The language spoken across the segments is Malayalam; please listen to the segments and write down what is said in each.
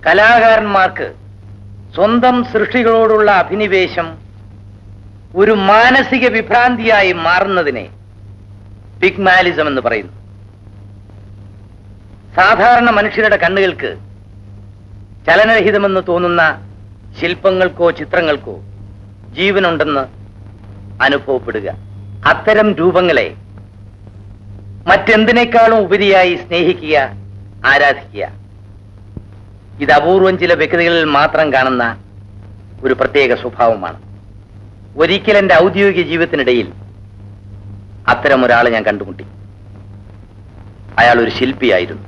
കലാകാരന്മാർക്ക് സ്വന്തം സൃഷ്ടികളോടുള്ള അഭിനിവേശം ഒരു മാനസിക വിഭ്രാന്തിയായി മാറുന്നതിനെ പിഗ്മാലിസം എന്ന് പറയുന്നു. സാധാരണ മനുഷ്യരുടെ കണ്ണുകൾക്ക് ചലനരഹിതമെന്ന് തോന്നുന്ന ശില്പങ്ങൾക്കോ ചിത്രങ്ങൾക്കോ ജീവനുണ്ടെന്ന് അനുഭവപ്പെടുക. അത്തരം രൂപങ്ങളെ മറ്റെന്തിനേക്കാളും ഉപരിയായി സ്നേഹിക്കുക, ആരാധിക്കുക. ഇത് അപൂർവം ചില വ്യക്തികളിൽ മാത്രം കാണുന്ന ഒരു പ്രത്യേക സ്വഭാവമാണ്. ഒരിക്കൽ എന്റെ ഔദ്യോഗിക ജീവിതത്തിനിടയിൽ അത്തരം ഒരാളെ ഞാൻ കണ്ടുമുട്ടി. അയാൾ ഒരു ശില്പിയായിരുന്നു.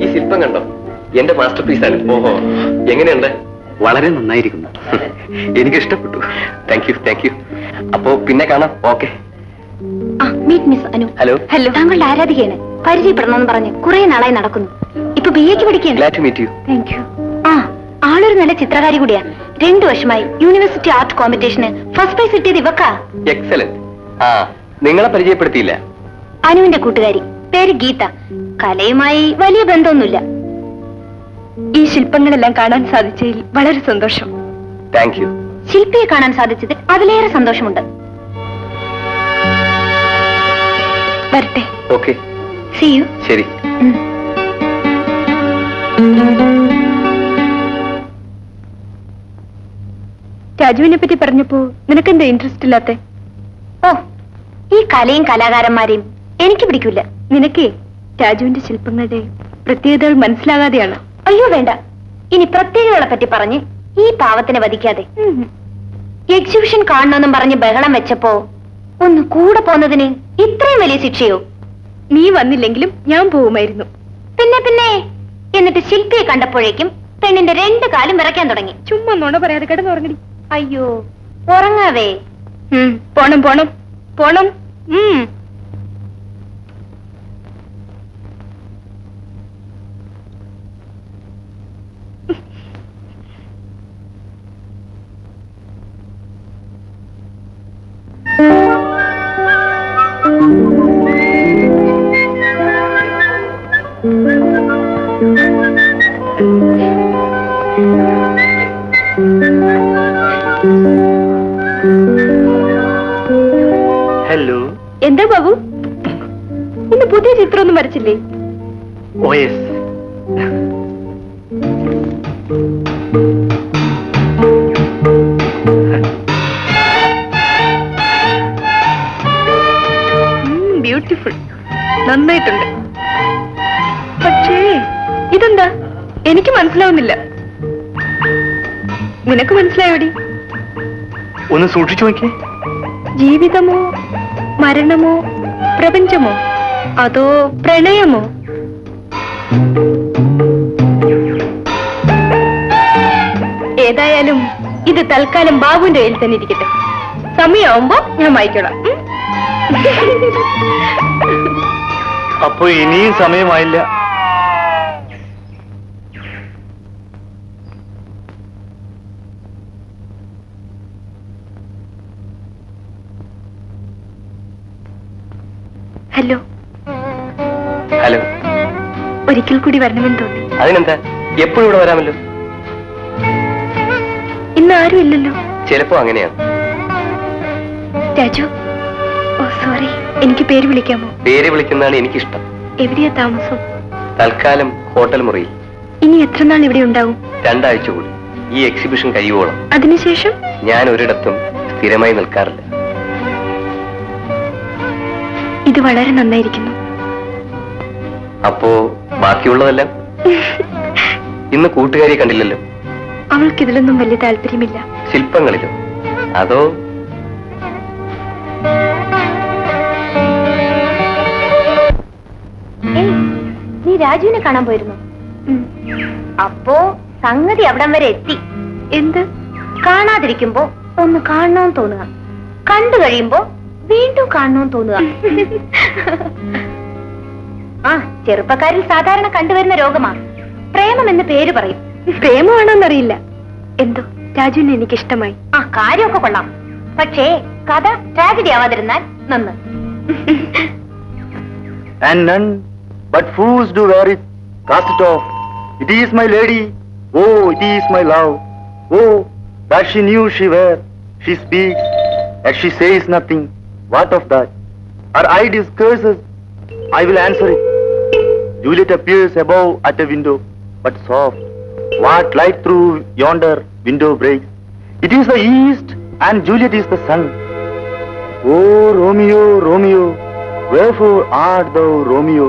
ഈ ശില്പം കണ്ടോ? എന്റെ മാസ്റ്റർ പീസാണ്. ഓഹോ, എങ്ങനെയുണ്ട്? വളരെ നന്നായിരിക്കുന്നു. എനിക്ക് ഇഷ്ടപ്പെട്ടു. Thank you, thank you. അപ്പോ പിന്നെ കാണാം. ഓക്കെ. ഹലോ ഹലോ, താങ്കളുടെ ആരാധികയാണ്. പരിചയപ്പെടണമെന്ന് പറഞ്ഞ് കുറെ നാളായി നടക്കുന്നു. ഇപ്പൊ BA പഠിക്കുകയാണ്. Glad to meet you. Thank you. ആ, ആളൊരു നല്ല ചിത്രകാരി കൂടിയാ. 2 വർഷമായി യൂണിവേഴ്സിറ്റി ആർട്ട് കോമ്പറ്റീഷന് ഫസ്റ്റ് പ്രൈസ് കിട്ടിയത് ഇവക്കാ. എക്സലന്റ്. ആ, നിങ്ങളെ പരിചയപ്പെടുത്തിയില്ല. അനുവിന്റെ കൂട്ടുകാരി, പേര് ഗീത. കലയുമായി വലിയ ബന്ധമൊന്നുമില്ല. ഈ ശില്പങ്ങളെല്ലാം കാണാൻ സാധിച്ചതിൽ വളരെ സന്തോഷം. Thank you. ശില്പിയെ കാണാൻ സാധിച്ചതിൽ അതിലേറെ സന്തോഷമുണ്ട്. വരട്ടെ. ഓക്കെ. See you. ശരി. രാജുവിനെ പറ്റി പറഞ്ഞപ്പോ നിനക്കെന്താ ഇൻട്രസ്റ്റ് ഇല്ലാത്ത? ഓ, ഈ കലയും കലാകാരന്മാരെയും എനിക്ക് പിടിക്കില്ല. നിനക്കേ രാജുവിന്റെ ശില്പങ്ങളുടെ പ്രത്യേകതകൾ മനസ്സിലാകാതെയാണ്. അയ്യോ വേണ്ട, ഇനി പ്രത്യേകതകളെ പറ്റി പറഞ്ഞ് ഈ പാവത്തിനെ വധിക്കാതെ. എക്സിബിഷൻ കാണണമെന്നും പറഞ്ഞ് ബഹളം വെച്ചപ്പോ ഒന്ന് കൂടെ പോന്നതിന് ഇത്രയും വലിയ ശിക്ഷയോ? നീ വന്നില്ലെങ്കിലും ഞാൻ പോവുമായിരുന്നു. പിന്നെ പിന്നെ എന്നിട്ട് ശില്പിയെ കണ്ടപ്പോഴേക്കും പെണ്ണിന്റെ 2 കാലും വിറയ്ക്കാൻ തുടങ്ങി. ചുമ്മാ നുണ പറയാതെ കിടന്നുറങ്ങടി. അയ്യോ ഉറങ്ങാവേ. പോണം പോണം പോണം. ഹലോ. എന്താ ബാബു, ഇന്ന് പുതിയ ചിത്രമൊന്നും വരച്ചില്ലേ? ഓ യെസ്. ബ്യൂട്ടിഫുൾ, നന്നായിട്ടുണ്ട്. പക്ഷേ ഇതെന്താ എനിക്ക് മനസ്സിലാവുന്നില്ല. നിനക്ക് മനസ്സിലായോടി? ഒന്ന് സൂക്ഷിച്ചു നോക്കിയേ. ജീവിതമോ മരണമോ പ്രപഞ്ചമോ അതോ പ്രണയമോ? ഏതായാലും ഇത് തൽക്കാലം ബാബുവിന്റെ കയ്യിൽ തന്നെ ഇരിക്കട്ടെ. സമയമാവുമ്പോ ഞാൻ വായിക്കോളാം. അപ്പൊ ഇനിയും സമയമായില്ല. ഹലോ. ഹലോ. ഒരിക്കൽ കൂടി വരണമെന്ന് തോന്നി. അതിനെന്താ, എപ്പോഴും ഇവിടെ വരാമല്ലോ. ഇന്ന് ആരും ഇല്ലല്ലോ. ചിലപ്പോ അങ്ങനെയാണ്. രാജു, ഓ സോറി, എനിക്ക് പേര് വിളിക്കാമോ? പേര് വിളിക്കുന്നതാണ് എനിക്കിഷ്ടം. എവിടെയാ താമസം? തൽക്കാലം ഹോട്ടൽ മുറിയിൽ. ഇനി എത്ര നാൾ ഇവിടെ ഉണ്ടാവും? 2 ആഴ്ച കൂടി, ഈ എക്സിബിഷൻ കഴിയുവോളം. അതിനുശേഷം? ഞാൻ ഒരിടത്തും സ്ഥിരമായി നിൽക്കാറില്ല. ഇത് വളരെ നന്നായിരിക്കുന്നു. അപ്പോ ബാക്കിയുള്ളതെല്ലാം? ഇന്ന് കൂട്ടുകാരിയെ കണ്ടില്ലല്ലോ. അവൾക്കിതിലൊന്നും വലിയ താല്പര്യമില്ല. ശില്പങ്ങളിലോ അതോ? നീ രാജുവിനെ കാണാൻ പോയിരുന്നു? അപ്പോ സംഗതി അവിടം വരെ എത്തി. എന്ത്? കാണാതിരിക്കുമ്പോ ഒന്ന് കാണണമെന്ന് തോന്നുക, കണ്ടു കഴിയുമ്പോ വീണ്ടും കാണണമെന്ന് തോന്നുക. ആ, ചെറുപ്പക്കാരിൽ സാധാരണ കണ്ടുവരുന്ന രോഗമാ പ്രേമം എന്ന് പേര് പറയും. പ്രേമമാണോന്നറിയില്ല, എന്തോ രാജുവിനെ എനിക്ക് ഇഷ്ടമായി. ആ, കാര്യമൊക്കെ കൊള്ളാം. പക്ഷേ കഥ ട്രാജഡി ആവാതിരുന്നാൽ നന്ന്. And none but fools do wear it. Cast it off. It is my lady. Oh, it is my love. Oh, that she knew she were. She speaks, and she says nothing. What of that? Her eye discurses. I will answer it. Juliet appears above at a window, but soft. What light through yonder window breaks? It is the east, and Juliet is the sun. Oh, Romeo, Romeo, wherefore art thou Romeo?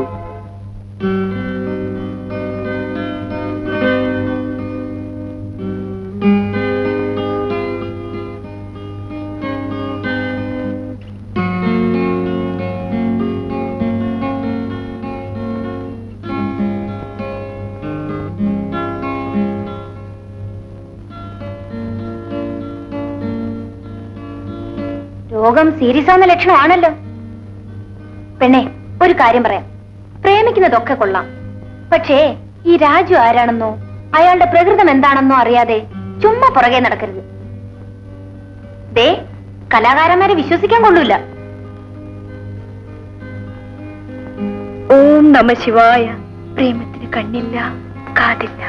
രോഗം സീരിയസ് ആവുന്ന ലക്ഷണമാണല്ലോ. പെണ്ണെ, ഒരു കാര്യം പറയാം. പ്രേമിക്കുന്നതൊക്കെ കൊള്ളാം, പക്ഷേ ഈ രാജു ആരാണെന്നോ അയാളുടെ പ്രകൃതം എന്താണെന്നോ അറിയാതെ ചുമ്മാ പുറകെ നടക്കരുത്. ദേ, കലാകാരന്മാരെ വിശ്വസിക്കാൻ കൊള്ളൂല. ഓം നമ ശിവായ. പ്രേമത്തിന് കണ്ണില്ല, കാതില്ല.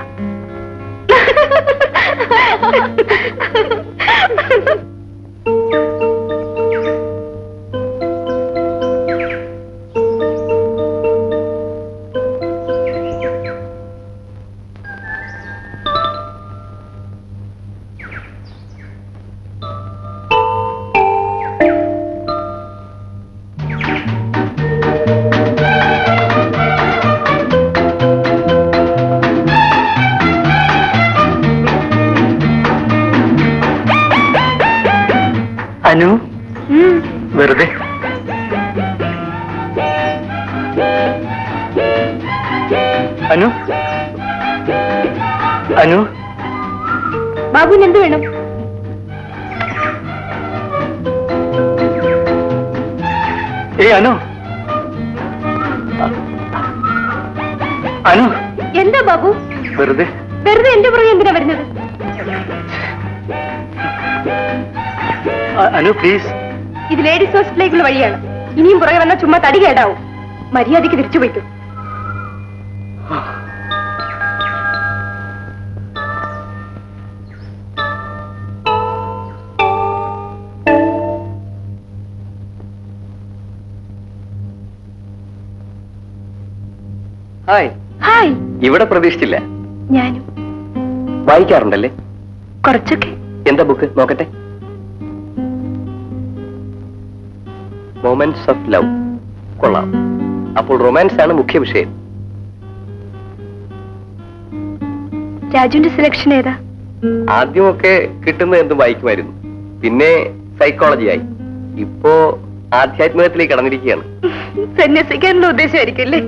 അനു അനു ബാബുവിന് എന്ത് വേണം? അനു അനു എന്താ ബാബു? വെറുതെ വെറുതെ എന്റെ പുറകെ എന്തിനാ വരുന്നത്? അനു പ്ലീസ്. ഇത് ലേഡീസ് ഹോസ്റ്റലിലേക്കുള്ള വഴിയാണ്. ഇനിയും പുറകെ വന്നാൽ ചുമ്മാ തടി കേടാവും. മര്യാദയ്ക്ക് തിരിച്ചു പോയിക്കും. ഹായ്. ഹായ്. ഇവിടെ പ്രതീക്ഷിച്ചില്ല. ഞാനും. വായിക്കാറുണ്ടല്ലേ? കുറച്ചൊക്കെ. എന്താ ബുക്ക്? നോക്കട്ടെ. Moments of love. കൊള്ളാം. അപ്പോൾ റൊമാൻസ് ആണ് മുഖ്യ വിഷയം. രാജുവിന്റെ സെലക്ഷൻ ഏതാ? ആദ്യമൊക്കെ കിട്ടുന്നത് എന്തും വായിക്കുമായിരുന്നു. പിന്നെ സൈക്കോളജിയായി. ഇപ്പോ ആധ്യാത്മികത്തിലേക്ക് കടന്നിരിക്കുകയാണ്. സന്യസിക്കാനുള്ള ഉദ്ദേശമായിരിക്കല്ലേ?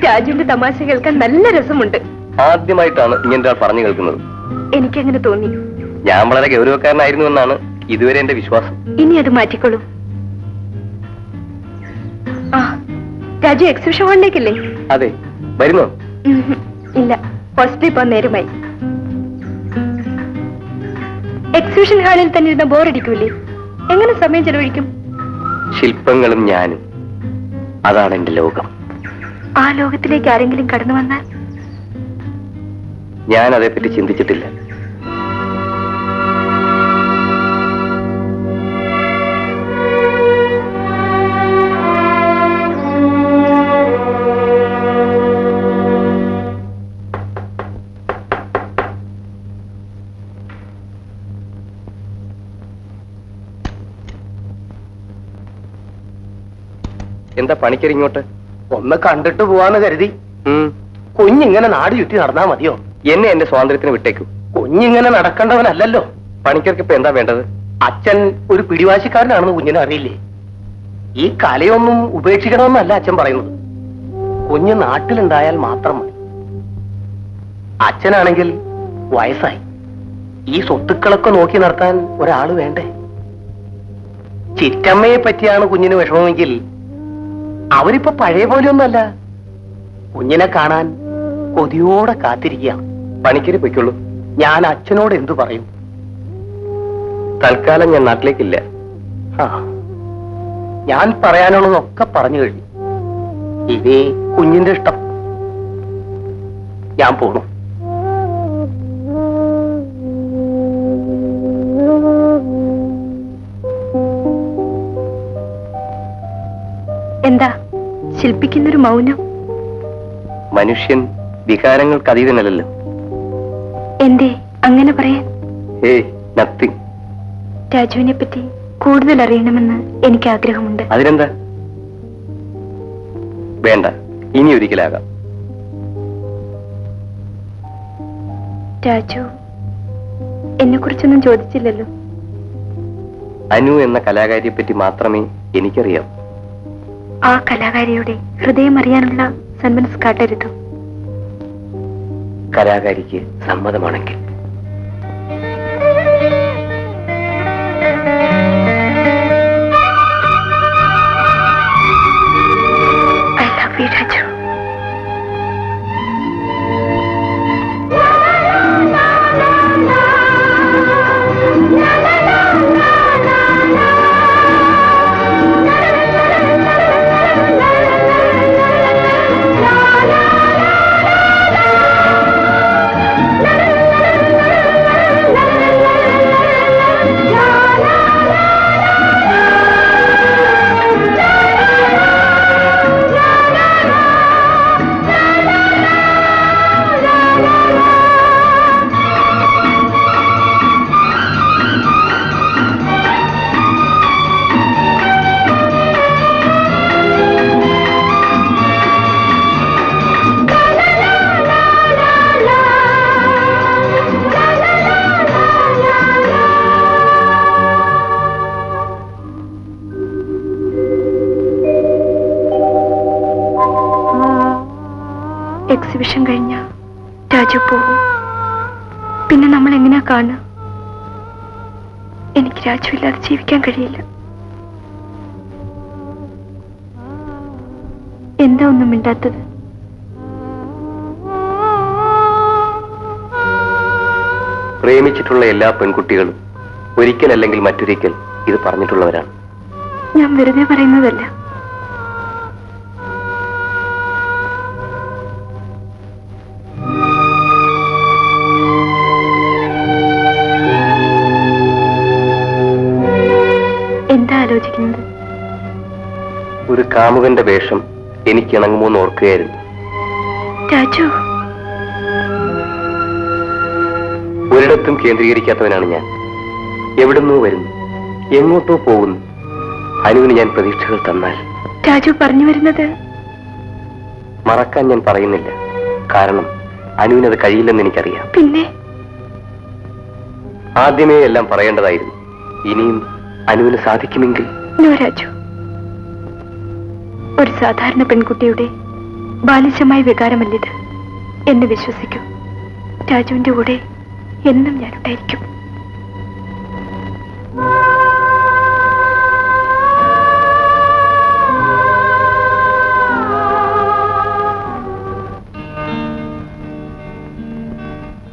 രാജുവിന്റെ തമാശ കേൾക്കാൻ നല്ല രസമുണ്ട്. ആദ്യമായിട്ടാണ് ഇങ്ങനെ പറഞ്ഞു കേൾക്കുന്നത്. എനിക്കങ്ങനെ തോന്നി. ഞാൻ വളരെ ഗൗരവക്കാരനായിരുന്നു എന്നാണ് ഇതുവരെ എന്റെ വിശ്വാസം. ഇനി അത് മാറ്റിക്കോളൂ. ആ, രാജു എക്സിബിഷൻ ഹാളിലേക്കല്ലേ? അതെ. വരുന്നോ? ഇല്ല, ഹോസ്റ്റലിൽ പോകാൻ നേരമായി. എക്സിബിഷൻ ഹാളിൽ തന്നെ ഇരുന്ന ബോറടിക്കൂലേ? എങ്ങനെ സമയം ചെലവഴിക്കും? ശില്പങ്ങളും ഞാനും, അതാണ് എന്റെ ലോകം. ആ ലോകത്തിലേക്ക് ആരെങ്കിലും കടന്നു വന്നാൽ? ഞാൻ അതേപ്പറ്റി ചിന്തിച്ചിട്ടില്ല. എന്താ പണിക്കർ ഇങ്ങോട്ട്? ഒന്ന് കണ്ടിട്ട് പോവാന്ന് കരുതി. കുഞ്ഞിങ്ങനെ നാട് ചുറ്റി നടന്നാ മതിയോ? എന്നെ എന്റെ സ്വാതന്ത്ര്യത്തിന് വിട്ടേക്കൂ. കുഞ്ഞിങ്ങനെ നടക്കേണ്ടവനല്ലല്ലോ. പണിക്കർക്ക് ഇപ്പൊ എന്താ വേണ്ടത്? അച്ഛൻ ഒരു പിടിവാശിക്കാരനാണെന്ന് കുഞ്ഞിനെ അറിയില്ലേ? ഈ കലയൊന്നും ഉപേക്ഷിക്കണമെന്നല്ല അച്ഛൻ പറയുന്നത്. കുഞ്ഞ് നാട്ടിലുണ്ടായാൽ മാത്രം മതി. അച്ഛനാണെങ്കിൽ വയസ്സായി. ഈ സ്വത്തുക്കളൊക്കെ നോക്കി നടത്താൻ ഒരാള് വേണ്ടേ? ചിറ്റമ്മയെ പറ്റിയാണ് കുഞ്ഞിന് വിഷമമെങ്കിൽ അവരിപ്പോ പഴയ പോലെയൊന്നുമല്ല. കുഞ്ഞിനെ കാണാൻ കൊതിയോടെ കാത്തിരിക്കുകയാണ്. പണിക്കര് പൊയ്ക്കുള്ളൂ. ഞാൻ അച്ഛനോട് എന്തു പറയും? തൽക്കാലം ഞാൻ നാട്ടിലേക്കില്ല. ഞാൻ പറയാനുള്ളതൊക്കെ പറഞ്ഞു കഴിഞ്ഞു. ഇനി കുഞ്ഞിന്റെ ഇഷ്ടം. ഞാൻ പോണു. എന്താ ശില്പിക്കുന്നൊരു മൗനം? മനുഷ്യൻ വികാരങ്ങൾക്ക് അതീതനല്ലല്ലോ. എന്തേ അങ്ങനെ പറയാൻ? ഏയ്, നത്തിങ്. രാജുവിനെ പറ്റി കൂടുതൽ അറിയണമെന്ന് എനിക്ക് ആഗ്രഹമുണ്ട്. അതിനെന്താ? വേണ്ട, ഇനി ഒരിക്കലാകാം. രാജു എന്നെ കുറിച്ചൊന്നും ചോദിച്ചില്ലല്ലോ. അനു എന്ന കലാകാരിയെ പറ്റി മാത്രമേ എനിക്കറിയാം. ആ കലാകാരിയുടെ ഹൃദയം അറിയാനുള്ള സന്മനസ് കാട്ടരുത്. കലാകാരിക്ക് സമ്മതമാണെങ്കിൽ. I love you, Raju. പിന്നെ നമ്മൾ എങ്ങനെയാ കാണുക? എനിക്ക് രാജു ഇല്ലാതെ ജീവിക്കാൻ കഴിയില്ല. എന്താ ഒന്നും മിണ്ടാത്തത്? പ്രേമിച്ചിട്ടുള്ള എല്ലാ പെൺകുട്ടികളും ഒരിക്കലല്ലെങ്കിൽ മറ്റൊരിക്കൽ ഇത് പറഞ്ഞിട്ടുള്ളവരാണ്. ഞാൻ വെറുതെ പറയുന്നതല്ല. എന്താ ആലോചിക്കുന്നത്? ഒരു കാമുകന്റെ വേഷം എനിക്ക് ഇണങ്ങുമോന്ന് ഓർക്കുകയായിരുന്നു. രാജു, ഒരിടത്തും കേന്ദ്രീകരിക്കാത്തവനാണ് ഞാൻ. എവിടുന്നോ വരുന്നു, എങ്ങോട്ടോ പോകുന്നു. അനുവിന് ഞാൻ പ്രതീക്ഷകൾ തന്നാൽ. രാജു പറഞ്ഞു വരുന്നത്? മറക്കാൻ ഞാൻ പറയുന്നില്ല, കാരണം അനുവിനത് കഴിയില്ലെന്ന് എനിക്കറിയാം. പിന്നെ ആദ്യമേ എല്ലാം പറയേണ്ടതായിരുന്നു. ഇനിയും അനുവിന് സാധിക്കുമെങ്കിൽ. നോ രാജു, ഒരു സാധാരണ പെൺകുട്ടിയുടെ ബാലിശമായ വികാരമല്ലിത്. എന്നെ വിശ്വസിക്കൂ, രാജുവിന്റെ കൂടെ എന്നും ഞാനുണ്ടായിരിക്കും.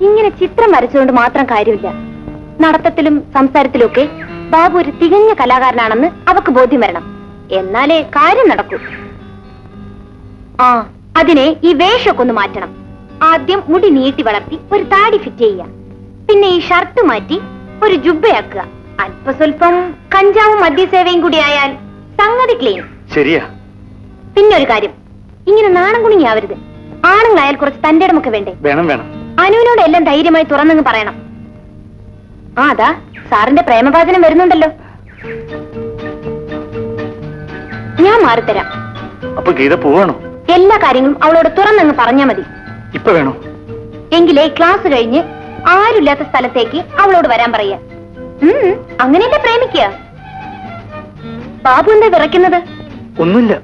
ഇങ്ങനെ ചിത്രം വരച്ചുകൊണ്ട് മാത്രം കാര്യമില്ല. നടത്തത്തിലും സംസാരത്തിലും ഒക്കെ ബാബു ഒരു തികഞ്ഞ കലാകാരനാണെന്ന് അവക്ക് ബോധ്യം വരണം. എന്നാലേ കാര്യം നടക്കൂ. ആ, അതിനെ ഈ വേഷമൊക്കെ ഒന്ന് മാറ്റണം. ആദ്യം മുടി നീട്ടി വളർത്തി ഒരു താടി ഫിറ്റ് ചെയ്യുക. പിന്നെ ഈ ഷർട്ട് മാറ്റി ഒരു ജുബ്ബയാക്കുക. അല്പസ്വല്പം കഞ്ചാവും മദ്യസേവയും കൂടി ആയാൽ സംഗതി ക്ലീൻ. ശരിയാ. പിന്നെ ഒരു കാര്യം, ഇങ്ങനെ നാണം കുണിയാവരുത്. ആണുങ്ങളായാൽ കുറച്ച് തന്റെ ഇടമൊക്കെ വേണ്ടേ? വേണം വേണം. അനുവിനോട് എല്ലാം ധൈര്യമായി തുറന്നങ്ങ് പറയണം. ആ, അതാ സാറിന്റെ പ്രേമഭാചനം വരുന്നുണ്ടല്ലോ. ഞാൻ മാറിത്തരാം. അപ്പൊ ഗീത പോവാണോ? എല്ലാ കാര്യങ്ങളും അവളോട് തുറന്നങ്ങ് പറഞ്ഞാ മതി. ഇപ്പൊ വേണോ? എങ്കിലേ ക്ലാസ് കഴിഞ്ഞ് ആരുമില്ലാത്ത സ്ഥലത്തേക്ക് അവളോട് വരാൻ പറയാ. അങ്ങനെയല്ലേ പ്രേമിക്കുക? ബാബു എന്താ വിറയ്ക്കുന്നത്? ഒന്നുമില്ല.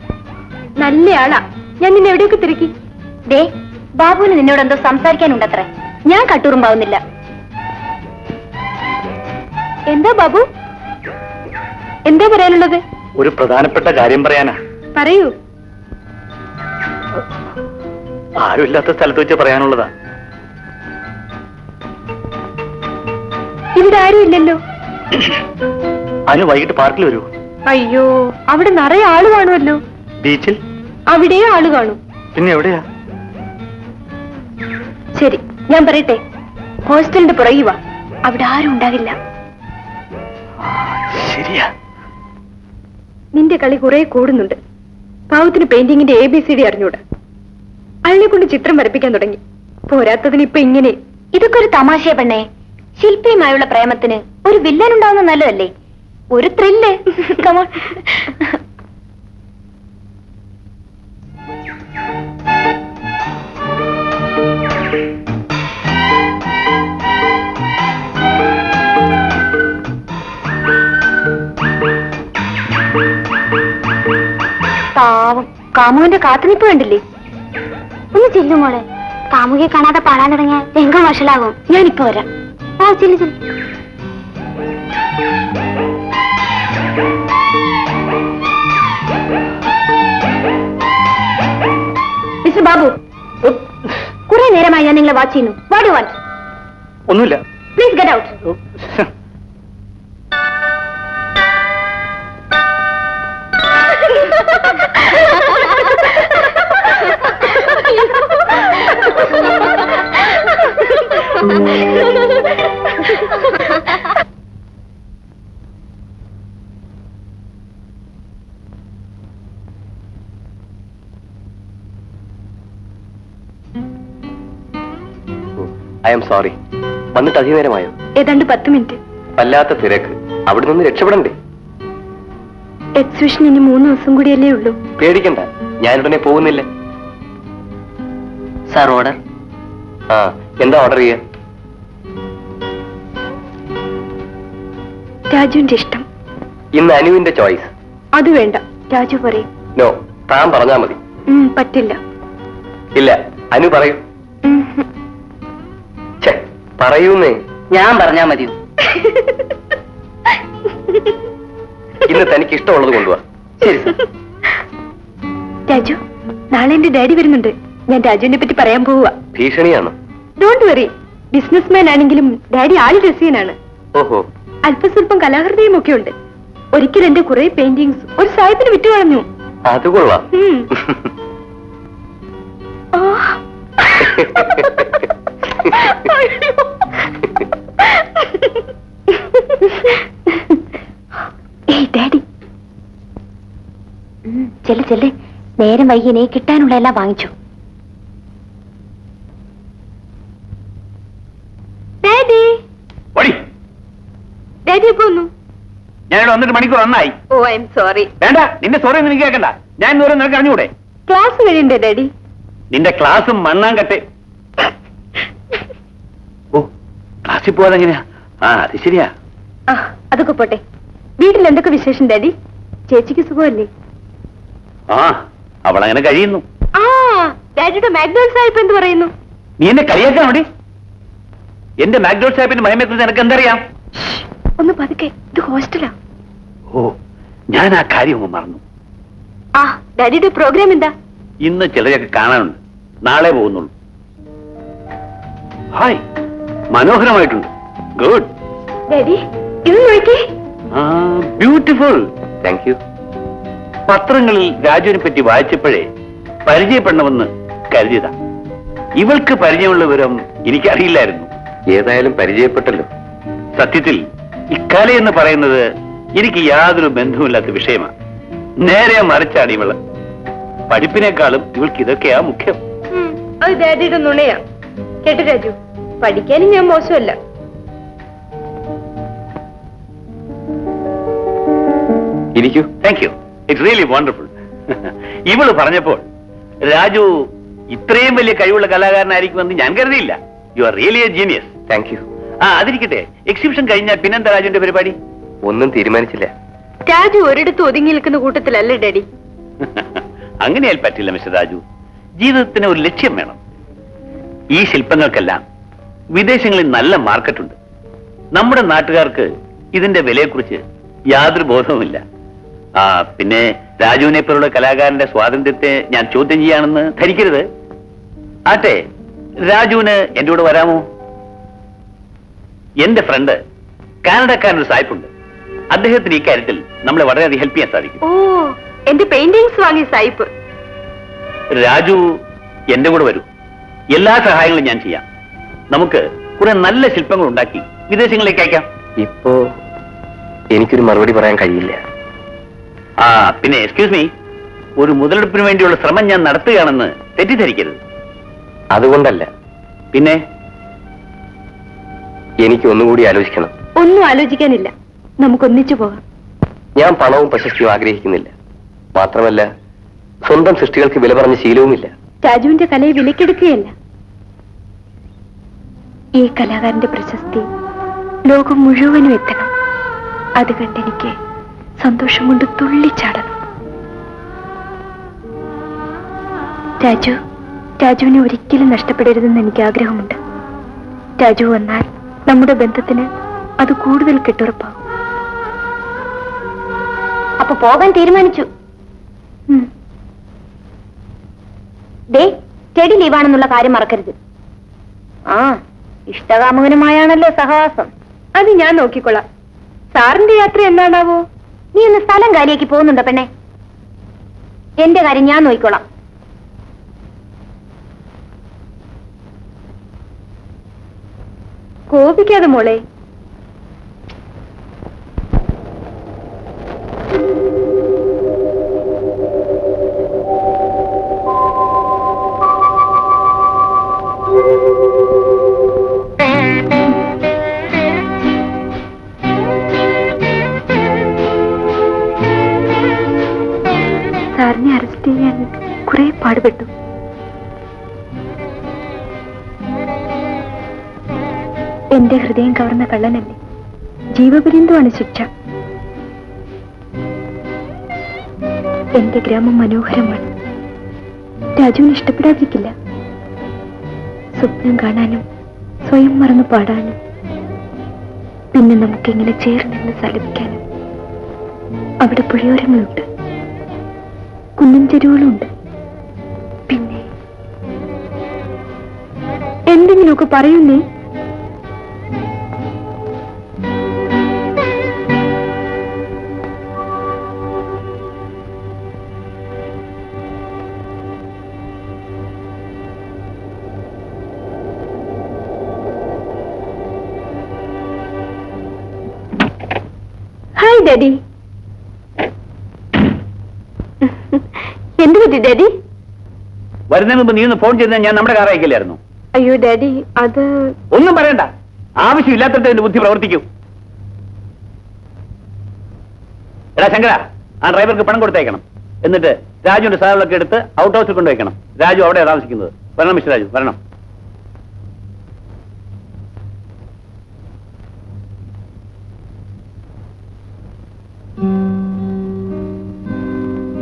നല്ലയാളാ. ഞാൻ നിന്നെ എവിടെയൊക്കെ തിരക്കി. ദേ, ബാബുവിന് നിന്നോട് എന്തോ സംസാരിക്കാനുണ്ടത്രേ. ഞാൻ കട്ടുറുമ്പാവുന്നില്ല. എന്താ ബാബു? എന്താ പറയാനുള്ളത്? ഒരു പ്രധാനപ്പെട്ട കാര്യം പറയാനാ. പറയൂ. ആരുമില്ലാത്ത സ്ഥലത്ത് വെച്ച് പറയാനുള്ളതാ. ഇവിടെ ആരും ഇല്ലല്ലോ. അനു വൈകിട്ട് പാർക്കിൽ വരൂ. അയ്യോ, അവിടെ നിറയെ ആള് കാണുമല്ലോ. ബീച്ചിൽ? അവിടെയും ആള് കാണും. പിന്നെ എവിടെയാ? ശരി, ഞാൻ പറയട്ടെ. ഹോസ്റ്റലിന്റെ പുറകെ വാ. അവിടെ ആരും ഉണ്ടാകില്ല. ശരിയാ. നിന്റെ കളി കുറെ കൂടുന്നുണ്ട്. പാവത്തിന് പെയിന്റിങ്ങിന്റെ ABCD അറിഞ്ഞൂടാ. അയാളെ കൊണ്ട് ചിത്രം വരപ്പിക്കാൻ തുടങ്ങി. പോരാത്തതിന് ഇപ്പൊ ഇങ്ങനെ. ഇതൊക്കെ ഒരു തമാശയ പെണ്ണേ. ശില്പിയുമായുള്ള പ്രേമത്തിന് ഒരു വില്ലൻ ഉണ്ടാവുന്ന നല്ലതല്ലേ? ഒരു ത്രില്ല്. കമോൺ. പാവം കാമുവിന്റെ കാത്തുനിപ്പ് കണ്ടില്ലേ? ഒന്ന് ചെല്ലു മോളെ. കാമുകയെ കാണാതെ പാടാൻ തുടങ്ങിയ രംഗം വഷളാകും. ഞാനിപ്പോ വരാം. ആ, ചെല്ലു ചെല്ലു. മിസ്റ്റർ ബാബു, കുറെ നേരമായി ഞാൻ നിങ്ങളെ വാച്ച് ചെയ്യുന്നു. What you want? ഒന്നുമില്ല. Please get out. I am sorry. വന്നിട്ട് അധികനേരമായോ? ഏതാണ്ട് 10 മിനിറ്റ്. വല്ലാത്ത തിരക്ക്. അവിടെ നിന്ന് രക്ഷപ്പെടണ്ടേ? എക്സിബിഷൻ ഇനി 3 ദിവസം കൂടിയല്ലേ ഉള്ളൂ. പേടിക്കണ്ട, ഞാനുടനെ പോകുന്നില്ല. Sir order. ആ, എന്താ ഓർഡർ ചെയ്യാ? രാജുവിന്റെ ഇഷ്ടം. ഇന്ന് അനുവിന്റെ ചോയ്സ്. അത് വേണ്ട, രാജു പറയും. നോ, താൻ പറഞ്ഞാ മതി. പറ്റില്ല. ഇല്ല, അനു പറയൂ. ഛെ, പറയൂന്നേ. ഞാൻ പറഞ്ഞാ മതിയോ? ഇന്ന് തനിക്ക് ഇഷ്ടമുള്ളത് കൊണ്ടുപോവാ. ശരി സർ. രാജു, നാളെ എന്റെ ഡാഡി വരുന്നുണ്ട്. ഞാൻ രാജുവിനെ പറ്റി പറയാൻ പോവുക. ഭീഷണിയാണോ? Don't worry. ബിസിനസ്മാൻ ആണെങ്കിലും ഡാഡി ആള് രസീനാണ്. ഓഹോ. അല്പസ്വല്പം കലാഹൃദയം ഒക്കെ ഉണ്ട്. ഒരിക്കൽ എന്റെ കുറെ പെയിന്റിങ്സ് ഒരു സാഹിബിന് വിറ്റു കളഞ്ഞു. അത് കൊള്ളാം. ഡാഡി ചെല്ല് ചെല്ല്, നേരം വൈകിനെ കിട്ടാനുള്ള എല്ലാം വാങ്ങിച്ചു. ഡാഡി ഡാഡി എപ്പോ വന്നു? ഞാൻ വന്നിട്ട് മണിക്കൂർ നന്നായി. ഓ ഐ എം സോറി. വേണ്ട, നിന്റെ സോറി ഒന്നും എനിക്ക് കേൾക്കണ്ട. ഞാൻ ദൂരം നിനക്ക് അറിഞ്ഞൂടെ? ക്ലാസ് കഴിയണ്ടേ ഡാഡി? നിന്റെ ക്ലാസ്സും മണ്ണാങ്കട്ടെ. ഓ, ക്ലാസ്സിൽ പോവാതെ എങ്ങനെയാ? അത് ശരിയാ. ആ, അതൊക്കെ പോട്ടെ. വീട്ടിൽ എന്തൊക്കെ വിശേഷം ഡാഡി? ചേച്ചിക്ക് സുഖമല്ലേ? അവളങ്ങനെ കഴിയുന്നു. ആ, ഡാഡിയുടെ മാക്ഡോണൽസ് സാഹിബ് എന്ത് പറയുന്നു? നീ എന്നെ കളിയാക്കാൻ വേണ്ടി? എന്റെ മാക്ഡോണൽസ് സാഹിബിന്റെ മഹിമയെ കുറിച്ച് നിനക്ക് എന്തറിയാം? ഒന്ന് പതുക്കെ, ഇത് ഹോസ്റ്റലാ. ഓ, ഞാൻ ആ കാര്യം ഒന്ന് മറന്നു. ആ, ഡാഡിയുടെ പ്രോഗ്രാം എന്താ? ഇന്ന് ചിലരൊക്കെ കാണാനുണ്ട്. നാളെ പോകുന്നുള്ളൂ. ഹായ്, മനോഹരമായിട്ടുണ്ട്. ഗുഡ്. ഡാഡി ഇത് നോക്കി. ബ്യൂട്ടിഫുൾ. Thank you. പത്രങ്ങളിൽ രാജുവിനെ പറ്റി വായിച്ചപ്പോഴേ പരിചയപ്പെടണമെന്ന് കരുതിയതാ. ഇവൾക്ക് പരിചയമുള്ള വിവരം എനിക്കറിയില്ലായിരുന്നു. ഏതായാലും പരിചയപ്പെട്ടല്ലോ. സത്യത്തിൽ ഇക്കാല എന്ന് പറയുന്നത് എനിക്ക് യാതൊരു ബന്ധവുമില്ലാത്ത വിഷയമാണ്. നേരെ മറിച്ചാണ് ഇവള്. പഠിപ്പിനേക്കാളും ഇവൾക്ക് ഇതൊക്കെയാ മുഖ്യം. അത് ഡാഡിയുടെ നുണയാ. കേട്ടു രാജു, പഠിക്കാനും ഞാൻ മോശമല്ല. ഇരിക്കൂ. Thank you. It's really wonderful. ഇവള് പറഞ്ഞപ്പോൾ രാജു ഇത്രയും വലിയ കഴിവുള്ള കലാകാരനായിരിക്കുമെന്ന് ഞാൻ കരുതിയില്ല. You are really A genius. Thank you. അതിരിക്കട്ടെ, എക്സിബിഷൻ കഴിഞ്ഞാൽ പിന്നെന്താ രാജുവിന്റെ പരിപാടി? ഒന്നും തീരുമാനിച്ചില്ല. രാജു ഒരിടത്ത് ഒതുങ്ങി നിൽക്കുന്ന കൂട്ടത്തിലല്ലേ ഡാഡി? അങ്ങനെയാൽ പറ്റില്ല മിസ്റ്റർ രാജു. ജീവിതത്തിന് ഒരു ലക്ഷ്യം വേണം. ഈ ശില്പങ്ങൾക്കെല്ലാം വിദേശങ്ങളിൽ നല്ല മാർക്കറ്റുണ്ട്. നമ്മുടെ നാട്ടുകാർക്ക് ഇതിന്റെ വിലയെക്കുറിച്ച് യാതൊരു ബോധവുമില്ല. പിന്നെ രാജുവിനെ പോലുള്ള കലാകാരന്റെ സ്വാതന്ത്ര്യത്തെ ഞാൻ ചോദ്യം ചെയ്യാണെന്ന് ധരിക്കരുത്. ആട്ടെ, രാജുവിന് എന്റെ കൂടെ വരാമോ? എന്റെ ഫ്രണ്ട് കാനഡക്കാരനൊരു സായിപ്പുണ്ട്. അദ്ദേഹത്തിന് ഈ കാര്യത്തിൽ നമ്മളെ വളരെയധികം ഹെൽപ്പ് ചെയ്യാൻ സാധിക്കും. ഓ, എന്റെ പെയിന്റിങ്സ് വാങ്ങിയ സായിപ്പ്. രാജു എന്റെ കൂടെ വരൂ. എല്ലാ സഹായങ്ങളും ഞാൻ ചെയ്യാം. നമുക്ക് കുറെ നല്ല ശില്പങ്ങൾ ഉണ്ടാക്കി വിദേശങ്ങളിലേക്ക് അയക്കാം. ഇപ്പോ എനിക്കൊരു മറുപടി പറയാൻ കഴിയില്ല. പിന്നെ എക്സ്ക്യൂസ് മീ, ഒരു മുതലെടുപ്പിന് വേണ്ടിയുള്ള ശ്രമം ഞാൻ നടത്തുകയാണെന്ന് തെറ്റിദ്ധരിക്കരുത്. അതുകൊണ്ടല്ല. പിന്നെ എനിക്ക് ഒന്നുകൂടി ആലോചിക്കണം. ഒന്നും ആലോചിക്കാനില്ല, നമുക്ക് ഒന്നിച്ചു പോകാം. ഞാൻ പണവും പ്രശസ്തിയും ആഗ്രഹിക്കുന്നില്ല. മാത്രമല്ല, സ്വന്തം സൃഷ്ടികൾക്ക് വില പറഞ്ഞ ശീലവുമില്ല. രാജുവിന്റെ കലയെ വിലക്കെടുക്കുകയല്ല. ഈ കലാകാരന്റെ പ്രശസ്തി ലോകം മുഴുവനും എത്തണം. അത് കണ്ടെനിക്ക് സന്തോഷം കൊണ്ട് തുള്ളിച്ചാടണം. രാജുവിനെ ഒരിക്കലും നഷ്ടപ്പെടരുതെന്ന് എനിക്ക് ആഗ്രഹമുണ്ട്. രാജു വന്നാൽ നമ്മുടെ ബന്ധത്തിന് അത് കൂടുതൽ കെട്ടുറപ്പാകും. അപ്പൊ പോകാൻ തീരുമാനിച്ചു. സ്റ്റഡി ലീവാണെന്നുള്ള കാര്യം മറക്കരുത്. ഇഷ്ടകാമുകനുമായാണല്ലോ സഹവാസം. അത് ഞാൻ നോക്കിക്കൊള്ളാം. സാറിന്റെ യാത്ര എന്നാണാവോ? നീ ഒന്ന് സ്ഥലം കാലിയാക്കി പോകുന്നുണ്ടോ പെണ്ണെ? എന്റെ കാര്യം ഞാൻ നോക്കിക്കൊള്ളാം. കോപിക്കാതെ മോളെ. സാറിനെ അറസ്റ്റ് ചെയ്യാൻ കുറെ പാടുപെട്ടു. എന്റെ ഹൃദയം കവർന്ന കള്ളനല്ലേ. ജീവപര്യന്തമാണ് ശിക്ഷ. എന്റെ ഗ്രാമം മനോഹരമാണ്. രാജുവിന് ഇഷ്ടപ്പെടാതിരിക്കില്ല. സ്വപ്നം കാണാനും സ്വയം മറന്നു പാടാനും പിന്നെ നമുക്കിങ്ങനെ ചേർന്നിന്ന് സലപിക്കാനും. അവിടെ പുഴയോരങ്ങളുണ്ട്, കുന്നും ചെരുവുകളുണ്ട്. പിന്നെ എന്തെങ്കിലുമൊക്കെ പറയുന്നേ. Hi daddy. എന്ത് പറ്റി ഡാഡി? വരുന്നതിന് മുമ്പ് നീ ഒന്ന് ഫോൺ ചെയ്താൽ ഞാൻ നമ്മുടെ കാർ അയക്കില്ലായിരുന്നു. അയ്യോ ഡാഡി, അത് ഒന്നും പറയണ്ട, ആവശ്യമില്ലാത്തത് എന്റെ ബുദ്ധി പ്രവർത്തിക്കൂ. എടാ ശങ്കര, ആ ഡ്രൈവർക്ക് പണം കൊടുത്തേക്കണം. എന്നിട്ട് രാജുവിന്റെ സാധനങ്ങളൊക്കെ എടുത്ത് ഔട്ട് ഹൗസിൽ കൊണ്ടുവയ്ക്കണം. രാജു അവിടെ താമസിക്കുന്നത്. വരണം മിസ്റ്റർ രാജു, വരണം.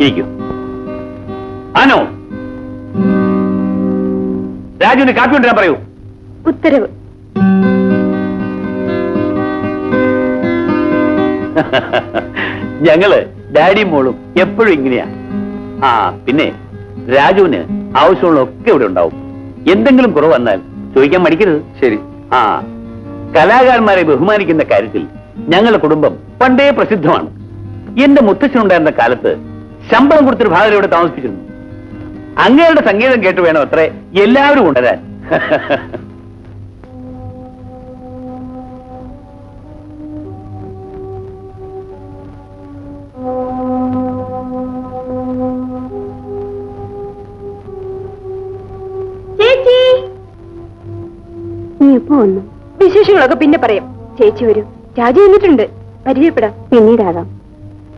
ഇരിക്കൂ. ആനോ, രാജുവിന് കാപ്പി കൊണ്ടുവരാൻ പറയൂ. ഉത്തരവ്. ഞങ്ങള് ഡാഡിയും മോളും എപ്പോഴും ഇങ്ങനെയാ. ആ പിന്നെ രാജുവിന് ആവശ്യമുള്ളതൊക്കെ ഇവിടെ ഉണ്ടാവും. എന്തെങ്കിലും കുറവ് വന്നാൽ ചോദിക്കാൻ മടിക്കരുത്. ശരി. ആ, കലാകാരന്മാരെ ബഹുമാനിക്കുന്ന കാര്യത്തിൽ ഞങ്ങളുടെ കുടുംബം പണ്ടേ പ്രസിദ്ധമാണ്. എന്റെ മുത്തച്ഛനുണ്ടായിരുന്ന കാലത്ത് ശമ്പളം കൊടുത്തൊരു ഭാഗം ഇവിടെ താമസിപ്പിച്ചിരുന്നു. അങ്ങയുടെ സംഗീതം കേട്ട് വേണം അത്രേ എല്ലാവരും ഉണരാൻ. ചേച്ചി, നീ എപ്പോ വന്നു? വിശേഷങ്ങളൊക്കെ പിന്നെ പറയാം. ചേച്ചി വരൂ, രാജു വന്നിട്ടുണ്ട്. പരിചയപ്പെടാം. പിന്നീടാകാം.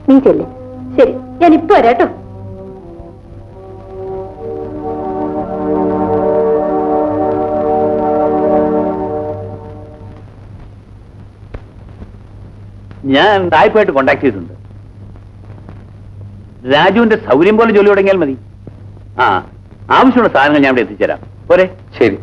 നീ ചെല്ലേ. ശരി, ഞാൻ ഇപ്പൊ വരാട്ടോ. ഞാൻ തായ്പായിട്ട് കോണ്ടാക്ട് ചെയ്തിട്ടുണ്ട്. രാജുവിന്റെ സൗകര്യം പോലെ ജോലി തുടങ്ങിയാൽ മതി. ആ, ആവശ്യമുള്ള സാധനങ്ങൾ ഞാൻ ഇവിടെ എത്തിച്ചേരാം. പോരെ? ശരി.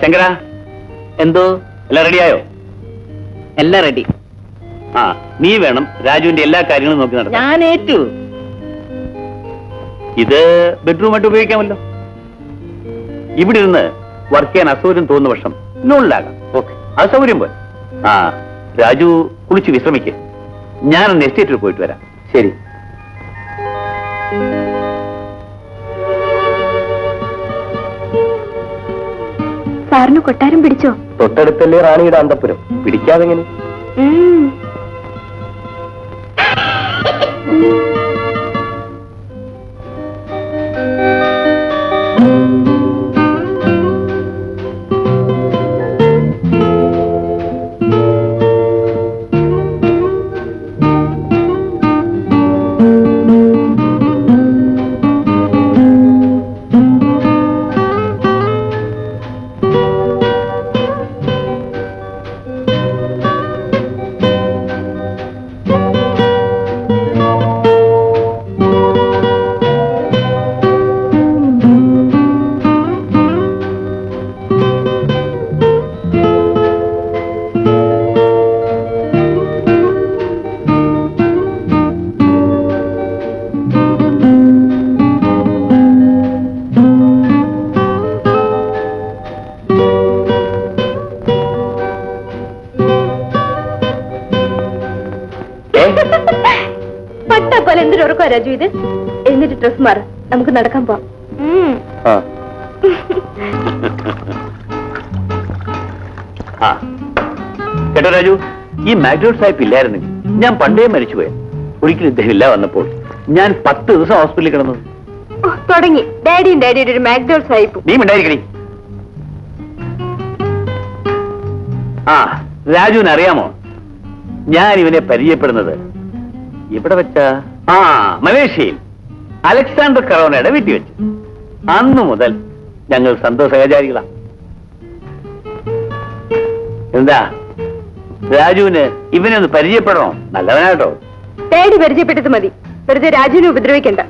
ശങ്കര, എന്തോ? എല്ലാം റെഡിയായോ? എല്ലാം റെഡി. ആ, നീ വേണം രാജുവിന്റെ എല്ലാ കാര്യങ്ങളും നോക്കി നടത്താൻ. ഞാൻ ഏറ്റു. ഇത് ബെഡ്റൂമായിട്ട് ഉപയോഗിക്കാമല്ലോ. ഇവിടെ ഇരുന്ന് വർക്ക് ചെയ്യാൻ അസൗകര്യം തോന്നുന്ന പക്ഷം ലോണിലാകാം. ഓക്കെ. അസൗകര്യം പോലെ. ആ, രാജു കുളിച്ച് വിശ്രമിക്ക്. ഞാനൊന്ന് എസ്റ്റേറ്റിൽ പോയിട്ട് വരാം. ശരി. സാറിന് കൊട്ടാരം പിടിച്ചോ? തൊട്ടടുത്തല്ലേ റാണിയുടെ അന്തപുരം, പിടിക്കാതെങ്ങനെ? പട്ടപ്പോലെ എന്തിനൊരുക്കോ രാജു ഇത്? എന്നിട്ട് ഡ്രസ് മാറ, നമുക്ക് നടക്കാൻ പോവാം. കേട്ടോ രാജു, ഈ മാഗ്നോട്ട് സാഹിബ് ഇല്ലായിരുന്നെങ്കിൽ ഞാൻ പണ്ടേ മരിച്ചുപോയ. ഒരിക്കലും ഇദ്ദേഹം ഇല്ല വന്നപ്പോൾ ഞാൻ 10 ദിവസം ഹോസ്പിറ്റലിൽ കിടന്നു. തുടങ്ങി ഡാഡിയും ഡാഡിയുടെ ഒരു മാഗ്നോട്ട് സാഹിബ്. നീ ഉണ്ടായിരിക്കണേ. ആ, രാജുവിന് അറിയാമോ ഞാൻ ഇവനെ പരിചയപ്പെടുന്നത് ഇവിടെ വെച്ച മലേഷ്യയിൽ അലക്സാണ്ടർ കറോണയുടെ വീട്ടിൽ വെച്ച്. അന്നു മുതൽ ഞങ്ങൾ സന്തോഷ സഹചാരികളാണ്. എന്താ രാജുവിന് ഇവനെ ഒന്ന് പരിചയപ്പെടണോ? നല്ലവനാട്ടോ. ഡാഡി പരിചയപ്പെട്ടത് മതി, വെറുതെ രാജുവിനെ ഉപദ്രവിക്കണ്ട.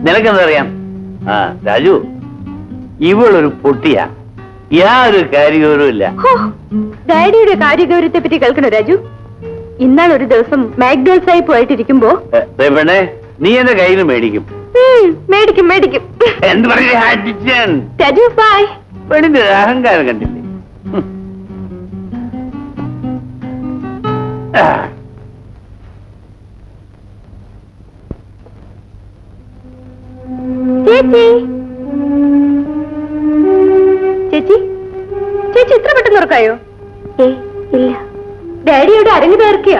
നിനക്കെന്താ അറിയാം? രാജു ഇവളൊരു പൊട്ടിയാ, യാതൊരു കാര്യഗൗരവമില്ല. ഡാഡിയുടെ കാര്യഗൗരവത്തെ പറ്റി കേൾക്കണോ രാജു? ഇന്നാൾ ഒരു ദിവസം മാക്ഡോൾസ് ആയി പോയിട്ടിരിക്കുമ്പോ പെണ്ണെ, നീ എന്റെ കയ്യിൽ മേടിക്കും. മേടിക്കും മേടിക്കും. എന്ത് പറയുക രാജു ബൈ. പെണ്ണിന്റെ അഹങ്കാരം കണ്ടില്ലേ? ചേച്ചി ചേച്ചി ചേച്ചി ഇത്ര പെട്ടെന്ന് ഉറക്കായോ? ഇല്ല, ഡാഡിയുടെ അരങ്ങ് പേർക്കിയ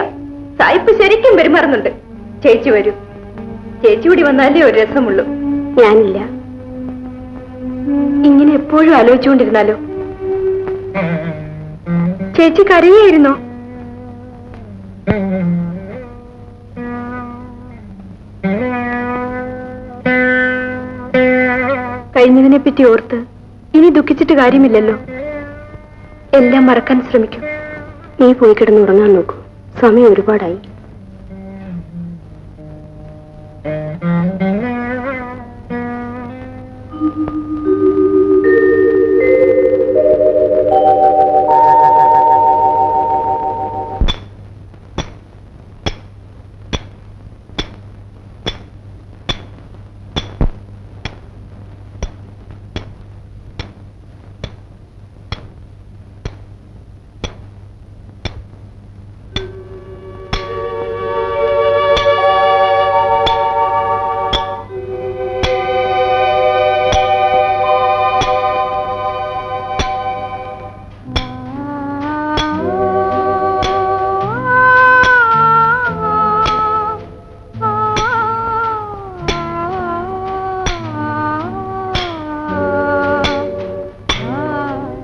സായിപ്പ് ശരിക്കും പെരുമാറുന്നുണ്ട്. ചേച്ചി വരൂ, ചേച്ചി കൂടി വന്നാലേ ഒരു രസമുള്ളൂ. ഞാനില്ല, ഇങ്ങനെ എപ്പോഴും ആലോചിച്ചുകൊണ്ടിരുന്നാലോ? ചേച്ചി കരയായിരുന്നോ? കഴിഞ്ഞതിനെ പറ്റി ഓർത്ത് ഇനി ദുഃഖിച്ചിട്ട് കാര്യമില്ലല്ലോ. എല്ലാം മറക്കാൻ ശ്രമിക്കും. നീ പോയി കിടന്നുറങ്ങാൻ നോക്കൂ, സമയം ഒരുപാടായി.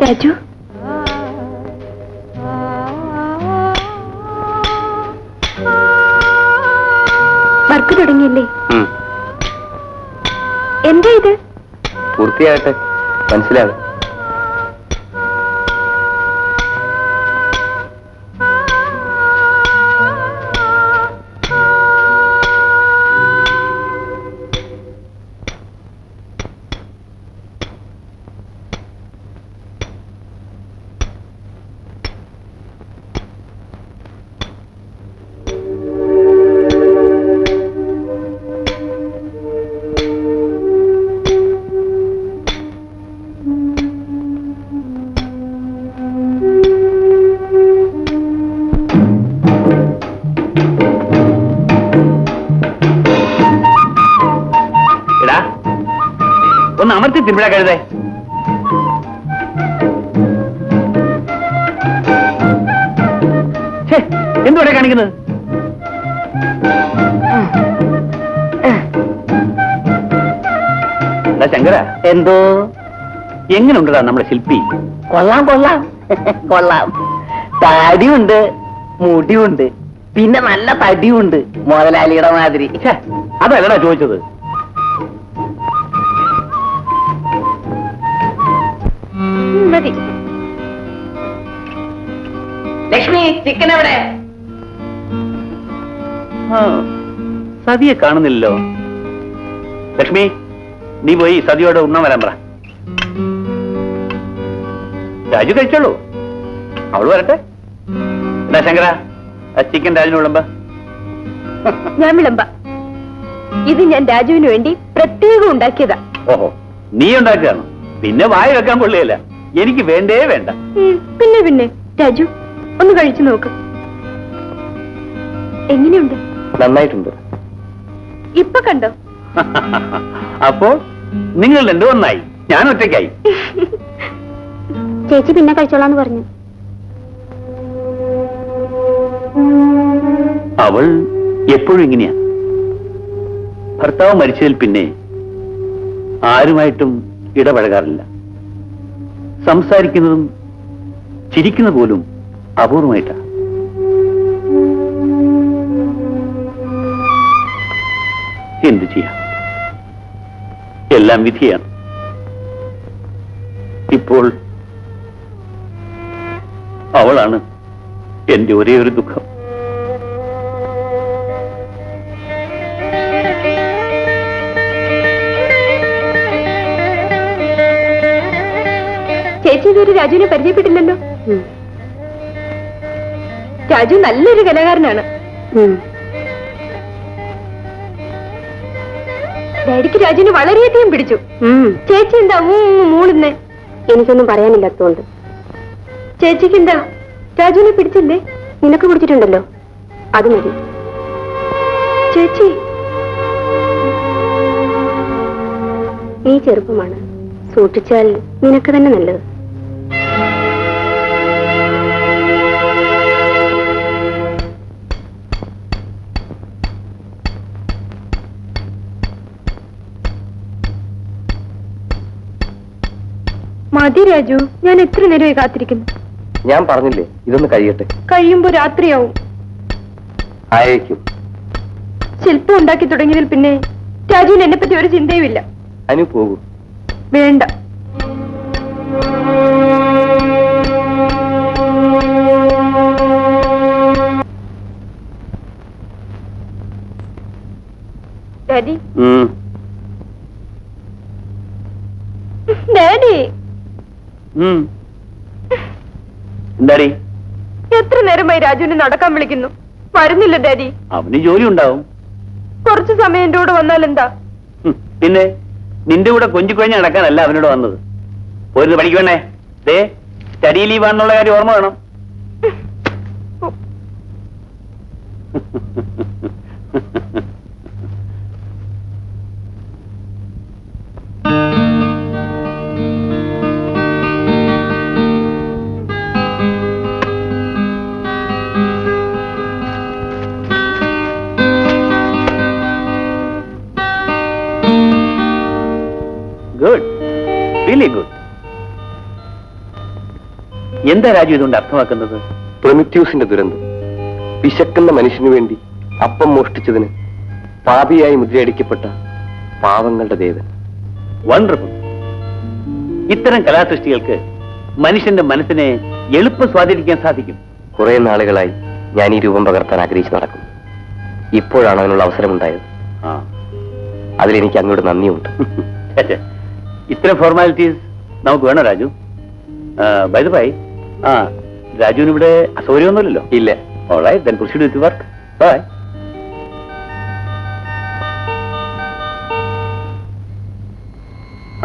രാജു, വർക്ക് തുടങ്ങിയില്ലേ? എന്താ ഇത്? പൂർത്തിയാകട്ടെ, മനസ്സിലാകും. ഒന്ന് അമർത്തി തിരുവിഴ കഴുതേ. എന്തുവിടെ കാണിക്കുന്നത്? ശങ്കര, എന്തോ എങ്ങനെയുണ്ടടാ നമ്മുടെ ശില്പി? കൊള്ളാം കൊള്ളാം കൊള്ളാം. താടിയുണ്ട്, മുടിയുണ്ട്, പിന്നെ നല്ല തടിയുണ്ട്, മുതലാളിയുടെ മാതിരി. അതല്ലടാ ചോദിച്ചത്. മതി. ലക്ഷ്മി, ചിക്കൻ എവിടെ? സതിയെ കാണുന്നില്ലല്ലോ. ലക്ഷ്മി, നീ പോയി സതിയോട് ഉണ്ണാൻ വരാൻ പറ. രാജു കഴിച്ചോളൂ, അവള് വരട്ടെ. എന്നാ ശങ്കര, ചിക്കൻ രാജുന് വിളമ്പ. ഞാൻ വിളമ്പ. ഇത് ഞാൻ രാജുവിന് വേണ്ടി പ്രത്യേകം ഉണ്ടാക്കിയതാ. ഓഹോ, നീ ഉണ്ടാക്കുകയാണ്? പിന്നെ വായ വെക്കാൻ കൊള്ളിയല്ല. എനിക്ക് വേണ്ടേ വേണ്ട. പിന്നെ പിന്നെ രാജു, ഒന്ന് കഴിച്ചു നോക്ക്. എങ്ങനെയുണ്ട്? നന്നായിട്ടുണ്ട്. ഇപ്പൊ കണ്ടോ? അപ്പോൾ നിങ്ങൾ രണ്ടും ഒന്നായി, ഞാൻ ഒറ്റയ്ക്കായി. ചേച്ചി പിന്നെ കഴിച്ചോളാന്ന് പറഞ്ഞു. അവൾ എപ്പോഴും ഇങ്ങനെയാ. ഭർത്താവ് മരിച്ചതിൽ പിന്നെ ആരുമായിട്ടും ഇടപഴകാറില്ല. സംസാരിക്കുന്നതും ചിരിക്കുന്ന പോലും അപൂർവമായിട്ടാ. എന്തു ചെയ്യാം, എല്ലാം വിധിയാണ്. ഇപ്പോൾ അവളാണ് എന്റെ ഒരേ ഒരു ദുഃഖം. ചേച്ചി ഇതൊരു രാജുവിനെ പരിചയപ്പെട്ടില്ലല്ലോ. രാജു നല്ലൊരു കലാകാരനാണ്. ഡാഡിക്ക് രാജുവിനെ വളരെയധികം പിടിച്ചു. ചേച്ചി എന്താ മൂളുന്നേ? എനിക്കൊന്നും പറയാനില്ലാത്തോണ്ട്. ചേച്ചിക്ക് എന്താ രാജുവിനെ പിടിച്ചില്ലേ? നിനക്ക് പിടിച്ചിട്ടുണ്ടല്ലോ, അത് മതി. ചേച്ചി നീ ചെറുപ്പമാണ്, സൂക്ഷിച്ചാൽ നിനക്ക് തന്നെ നല്ലത്. മതി രാജു, ഞാൻ എത്ര നേരമായി കാത്തിരിക്കുന്നു. ഞാൻ പറഞ്ഞില്ലേ ഇതൊന്ന് കഴിയട്ടെ. കഴിയുമ്പോ രാത്രിയാവും. ആയേക്കും. ശില്പം ഉണ്ടാക്കി തുടങ്ങിയതിൽ പിന്നെ രാജുവിന് എന്നെ പറ്റി ഒരു ചിന്തയുമില്ല. അനു പോകൂ. വേണ്ട. ഡാഡി, ഡാഡി, എന്താടി? എത്ര നേരമായി രാജുവിനെ നടക്കാൻ വിളിക്കുന്നു, വരുന്നില്ല ഡാഡി. അവന് ജോലി ഉണ്ടാവും. കുറച്ചു സമയം എന്റെ കൂടെ വന്നാൽ എന്താ? പിന്നെ നിന്റെ കൂടെ കൊഞ്ചിക്കൊഴിഞ്ഞ് നടക്കാനല്ല അവനോട് വന്നത്. പോരുത് പഠിക്കണേ. ദേ സ്റ്റഡി ലീവാണെന്നുള്ള കാര്യം ഓർമ്മ വേണം. Good, really good. എന്താ രാജു ഇതുകൊണ്ട് അർത്ഥമാക്കുന്നത്? പ്രൊമിറ്റ്യൂസിന്റെ ദുരന്തം. വിശക്കുന്ന മനുഷ്യനു വേണ്ടി അപ്പം മോഷ്ടിച്ചതിന് പാപിയായി മുദ്രയടിക്കപ്പെട്ട പാവങ്ങളുടെ ദേവൻ. വണ്ടർഫുൾ. ഇത്തരം കലാസൃഷ്ടികൾക്ക് മനുഷ്യന്റെ മനസ്സിനെ എളുപ്പം സ്വാധീനിക്കാൻ സാധിക്കും. കുറെ നാളുകളായി ഞാൻ ഈ രൂപം പകർത്താൻ ആഗ്രഹിച്ചു നടക്കും. ഇപ്പോഴാണ് അതിനുള്ള അവസരമുണ്ടായത്. അതിലെനിക്ക് അങ്ങോട്ട് നന്ദിയുണ്ട്. ഇത്തരം ഫോർമാലിറ്റീസ് നമുക്ക് വേണോ രാജു? ബൈ ദ ബൈ, രാജുവിന് ഇവിടെ അസൗകര്യമൊന്നുമില്ലല്ലോ? ഇല്ല. All right, then proceed with work. Bye.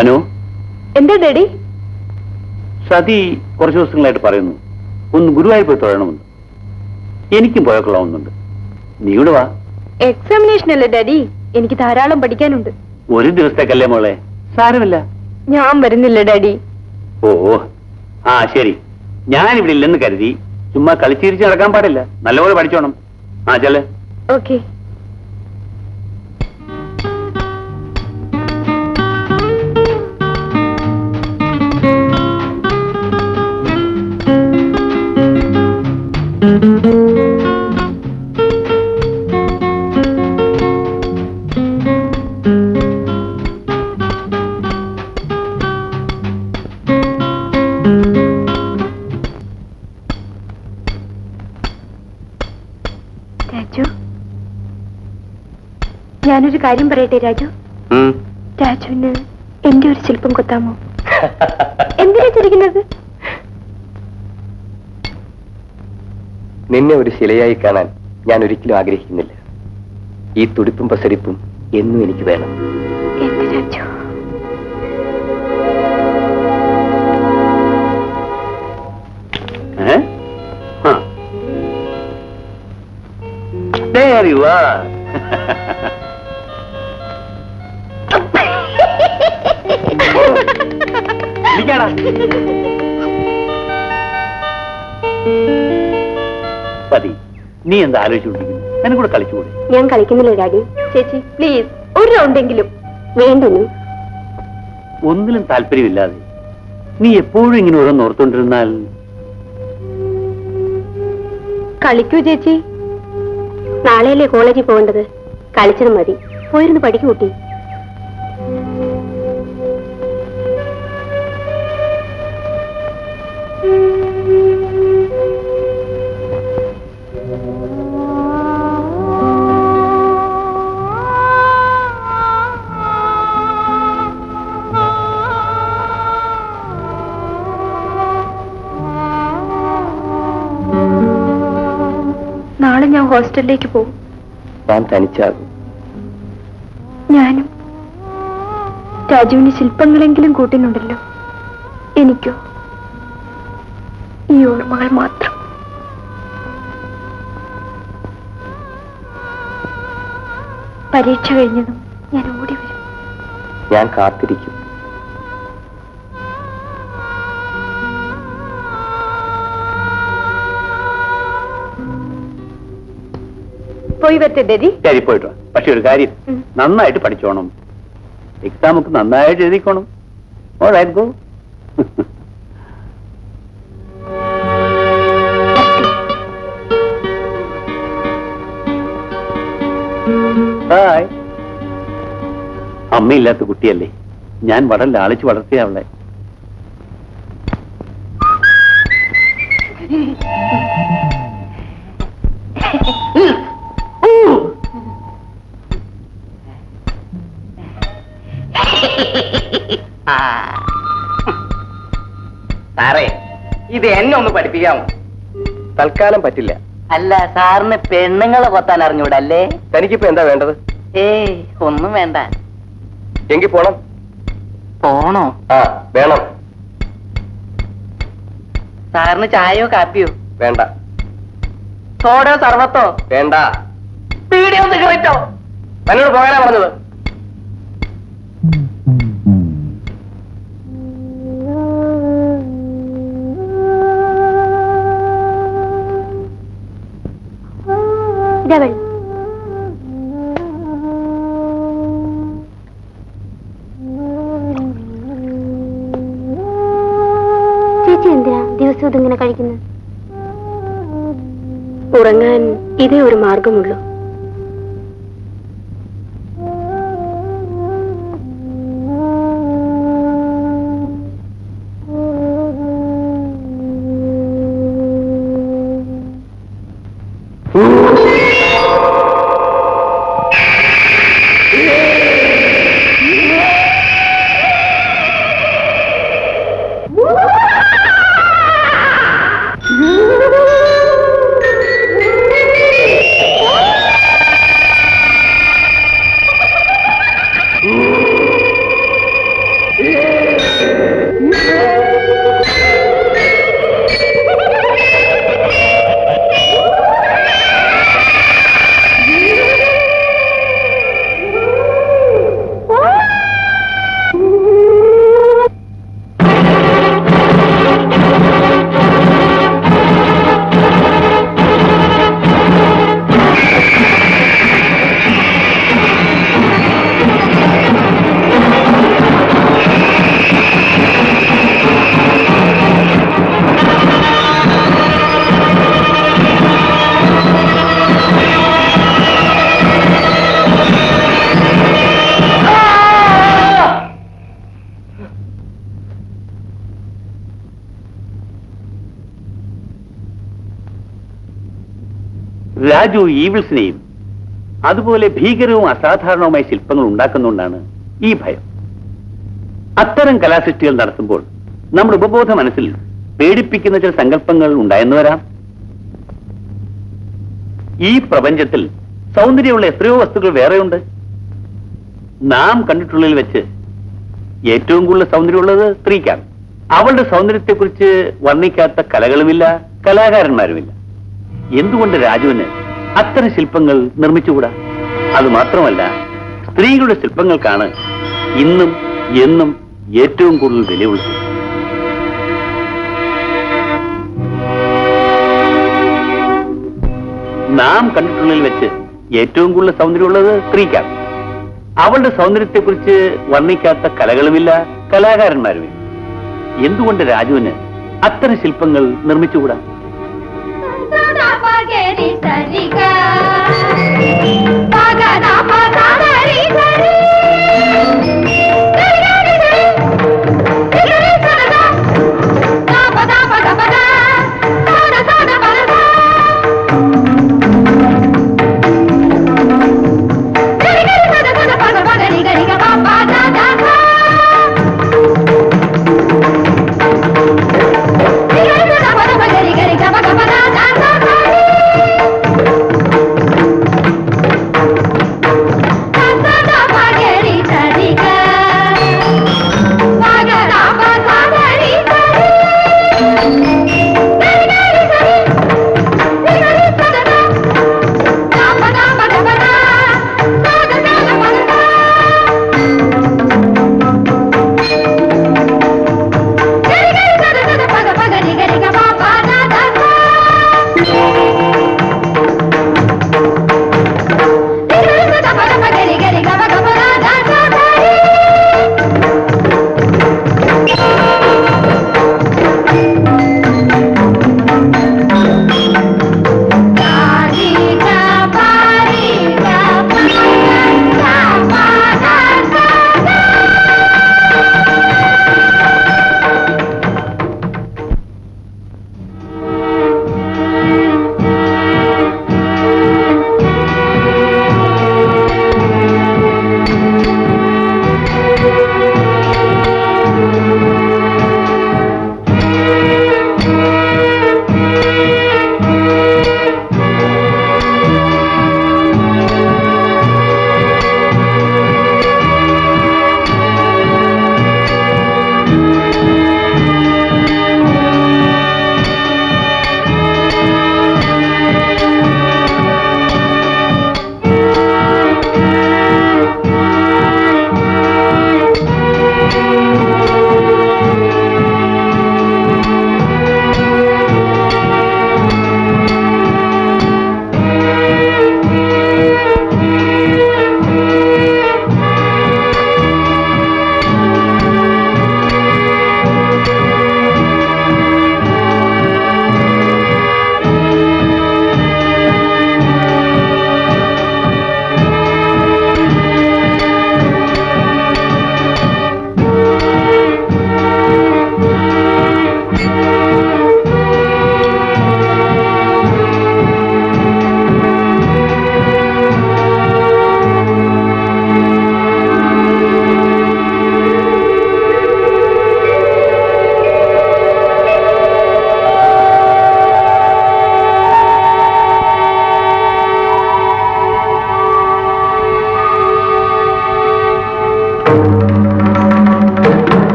Anu. എന്താ ഡാഡി? സതി കുറച്ചു ദിവസങ്ങളായിട്ട് പറയുന്നു ഒന്ന് ഗുരുവായൂർ പോയി തൊഴണമെന്ന്. എനിക്കും പോയൊക്കൊള്ളാവുന്നുണ്ട്. നീ ഇവിടെ വാ. എക്സാമിനേഷൻ അല്ലേ ഡാഡി, എനിക്ക് ധാരാളം പഠിക്കാനുണ്ട്. ഒരു ദിവസത്തേക്കല്ലേ മോളെ, സാരമില്ല. ഞാൻ വരുന്നില്ല ഡാഡി. ഓ ശരി, ഞാനിവിടെ ഇല്ലെന്ന് കരുതി ചുമ്മാ കളിച്ചിരിച്ച് നടക്കാൻ പാടില്ല. നല്ലപോലെ പഠിച്ചോണം. ചെല്ലേ. ഓക്കെ. രാജു, ഞാനൊരു കാര്യം പറയട്ടെ രാജു? രാജുവിന് എന്റെ ഒരു ശില്പം കൊത്താമോ? എന്തിനാ ചിരിക്കുന്നത്? നിന്നെ ഒരു ശിലയായി കാണാൻ ഞാൻ ഒരിക്കലും ആഗ്രഹിക്കുന്നില്ല. ഈ തുടിപ്പും പ്രസരിപ്പും എന്നും എനിക്ക് വേണം. എന്ത് Raju? There you are. Sati, നീ എന്താ ആലോചിച്ചുകൊണ്ടിരിക്കുന്നു? എന്നെ കൂടെ കളിച്ചുകൂടെ? ഞാൻ കളിക്കുന്നില്ല ഡാഡി. ചേച്ചി പ്ലീസ് ഒരു റൗണ്ടെങ്കിലും. വേണ്ടെന്നു. ഒന്നിലും താല്പര്യമില്ലാതെ നീ എപ്പോഴും ഇങ്ങനെ ഓരോന്ന് ഓർത്തുകൊണ്ടിരുന്നാൽ. കളിക്കൂ ചേച്ചി. നാളെയല്ലേ കോളേജിൽ പോകേണ്ടത്? കളിച്ചത് മതി. പോയിരുന്നു പഠിക്കൂ കുട്ടി. നാളെ ഞാൻ ഹോസ്റ്റലിലേക്ക് പോകും. ഞാൻ തനിച്ചാകും. ഞാനും. രാജുവിന് ശില്പങ്ങളെങ്കിലും കൂട്ടിനുണ്ടല്ലോ. എനിക്കോ ഈ ഓർമ്മകൾ മാത്രം. പരീക്ഷ കഴിഞ്ഞതും ഞാൻ ഓടി വരും. ഞാൻ കാത്തിരിക്കും. പോയി വരട്ടെ ഡെഡി. ശരി, പോയിട്ട് വാ. പക്ഷെ ഒരു കാര്യം, നന്നായിട്ട് പഠിച്ചോണം. എക്സാം ഒക്കെ നന്നായിട്ട് എഴുതിക്കോണം. All right, go. ഹായ്. അമ്മയില്ലാത്ത കുട്ടിയല്ലേ, ഞാൻ വളരെ ലാളിച്ച് വളർത്തിയ അവളെ. സാറേ, ഇത് എന്നെ ഒന്ന് പഠിപ്പിക്കാമോ? തൽക്കാലം പറ്റില്ല. അല്ല, സാറിന് പെണ്ണുങ്ങളെ കൊത്താൻ അറിഞ്ഞൂടല്ലേ? തനിക്കിപ്പോ എന്താ വേണ്ടത്? ഏയ്, ഒന്നും വേണ്ട. എങ്കിൽ പോണം. പോണോ? ആ, വേണം. സാറിന് ചായയോ കാപ്പിയോ? വേണ്ട. സോഡയോ സർവത്തോ? വേണ്ട. വീഡിയോ സിഗരറ്റോ? തന്നോട് പോകാനാ പറഞ്ഞത്. ചേച്ചി എന്തിനാ ദിവസവും ഇതിങ്ങനെ കഴിക്കുന്നത്? ഉറങ്ങാൻ ഇതേ ഒരു മാർഗമുള്ളൂ. രാജു ഈവിൾസിനെയും അതുപോലെ ഭീകരവും അസാധാരണവുമായ ശില്പങ്ങൾ ഉണ്ടാക്കുന്നുകൊണ്ടാണ് ഈ ഭയം. അത്തരം കലാസൃഷ്ടികൾ നടത്തുമ്പോൾ നമ്മുടെ ഉപബോധ മനസ്സിൽ പേടിപ്പിക്കുന്ന ചില സങ്കല്പങ്ങൾ ഉണ്ടായെന്ന് വരാം. ഈ പ്രപഞ്ചത്തിൽ സൗന്ദര്യമുള്ള എത്രയോ വസ്തുക്കൾ വേറെയുണ്ട്. നാം കണ്ടിട്ടുള്ളതിൽ വെച്ച് ഏറ്റവും കൂടുതൽ സൗന്ദര്യമുള്ളത് സ്ത്രീക്കാണ്. അവളുടെ സൗന്ദര്യത്തെക്കുറിച്ച് വർണ്ണിക്കാത്ത കലകളുമില്ല, കലാകാരന്മാരുമില്ല. എന്തുകൊണ്ട് രാജുവിന് അത്തരം ശില്പങ്ങൾ നിർമ്മിച്ചുകൂടാ? അതുമാത്രമല്ല, സ്ത്രീകളുടെ ശില്പങ്ങൾക്കാണ് ഇന്നും എന്നും ഏറ്റവും കൂടുതൽ വിലയുള്ളത്. നാം കണ്ടിട്ടുള്ളതിൽ വെച്ച് ഏറ്റവും കൂടുതൽ സൗന്ദര്യമുള്ളത് സ്ത്രീക്കാണ്. അവളുടെ സൗന്ദര്യത്തെക്കുറിച്ച് വർണ്ണിക്കാത്ത കലകളുമില്ല, കലാകാരന്മാരുമില്ല. എന്തുകൊണ്ട് രാജുവിന് അത്തരം ശില്പങ്ങൾ നിർമ്മിച്ചുകൂടാ? Pagani Sarika, Pagana Pagana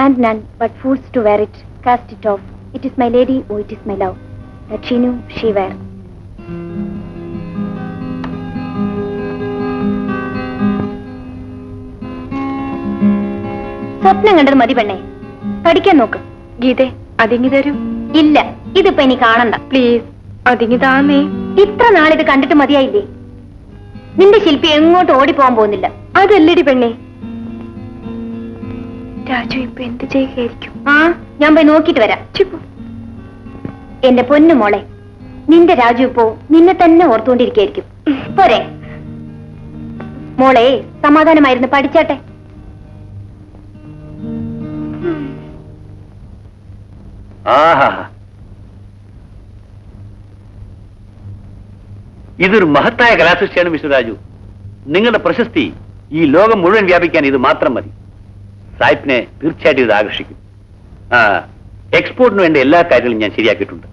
And none but fools to wear it, cast it off. It is my lady, oh it is my love, that she knew she wear. സ്വപ്നം കണ്ടത് മതി പെണ്ണേ, പഠിക്കാൻ നോക്ക്. ഗീതേ, അതിങ്ങി തരൂ. ഇല്ല, ഇതിപ്പോ ഇനി കാണണ്ട പ്ലീസ്. അതിങ്ങി താന്നേ. ഇത്ര നാളിത് കണ്ടിട്ട് മതിയായില്ലേ? നിന്റെ ശില്പി എങ്ങോട്ട് ഓടിപ്പോകാൻ പോകുന്നില്ല. അതല്ലടി പെണ്ണേ. രാജു ഇപ്പൊ എന്ത് ചെയ്യുകയായിരിക്കും? ആ, ഞാൻ പോയി നോക്കിട്ട് വരാം. എന്റെ പൊന്നു മോളെ, നിന്റെ രാജു ഇപ്പോ നിന്നെ തന്നെ ഓർത്തുകൊണ്ടിരിക്കുകയായിരിക്കും. പോരെ മോളെ, സമാധാനമായിരുന്നു പഠിച്ചാട്ടെ. ആഹാ, ഇതൊരു മഹത്തായ കലാസൃഷ്ടിയാണ് മിസ്റ്റർ രാജു. നിങ്ങളുടെ പ്രശസ്തി ഈ ലോകം മുഴുവൻ വ്യാപിക്കാൻ ഇത് മാത്രം മതി. സാഹിബിനെ തീർച്ചയായിട്ടും ഇത് ആകർഷിക്കും. എക്സ്പോർട്ടിന് വേണ്ട എല്ലാ കാര്യങ്ങളും ഞാൻ ശരിയാക്കിയിട്ടുണ്ട്.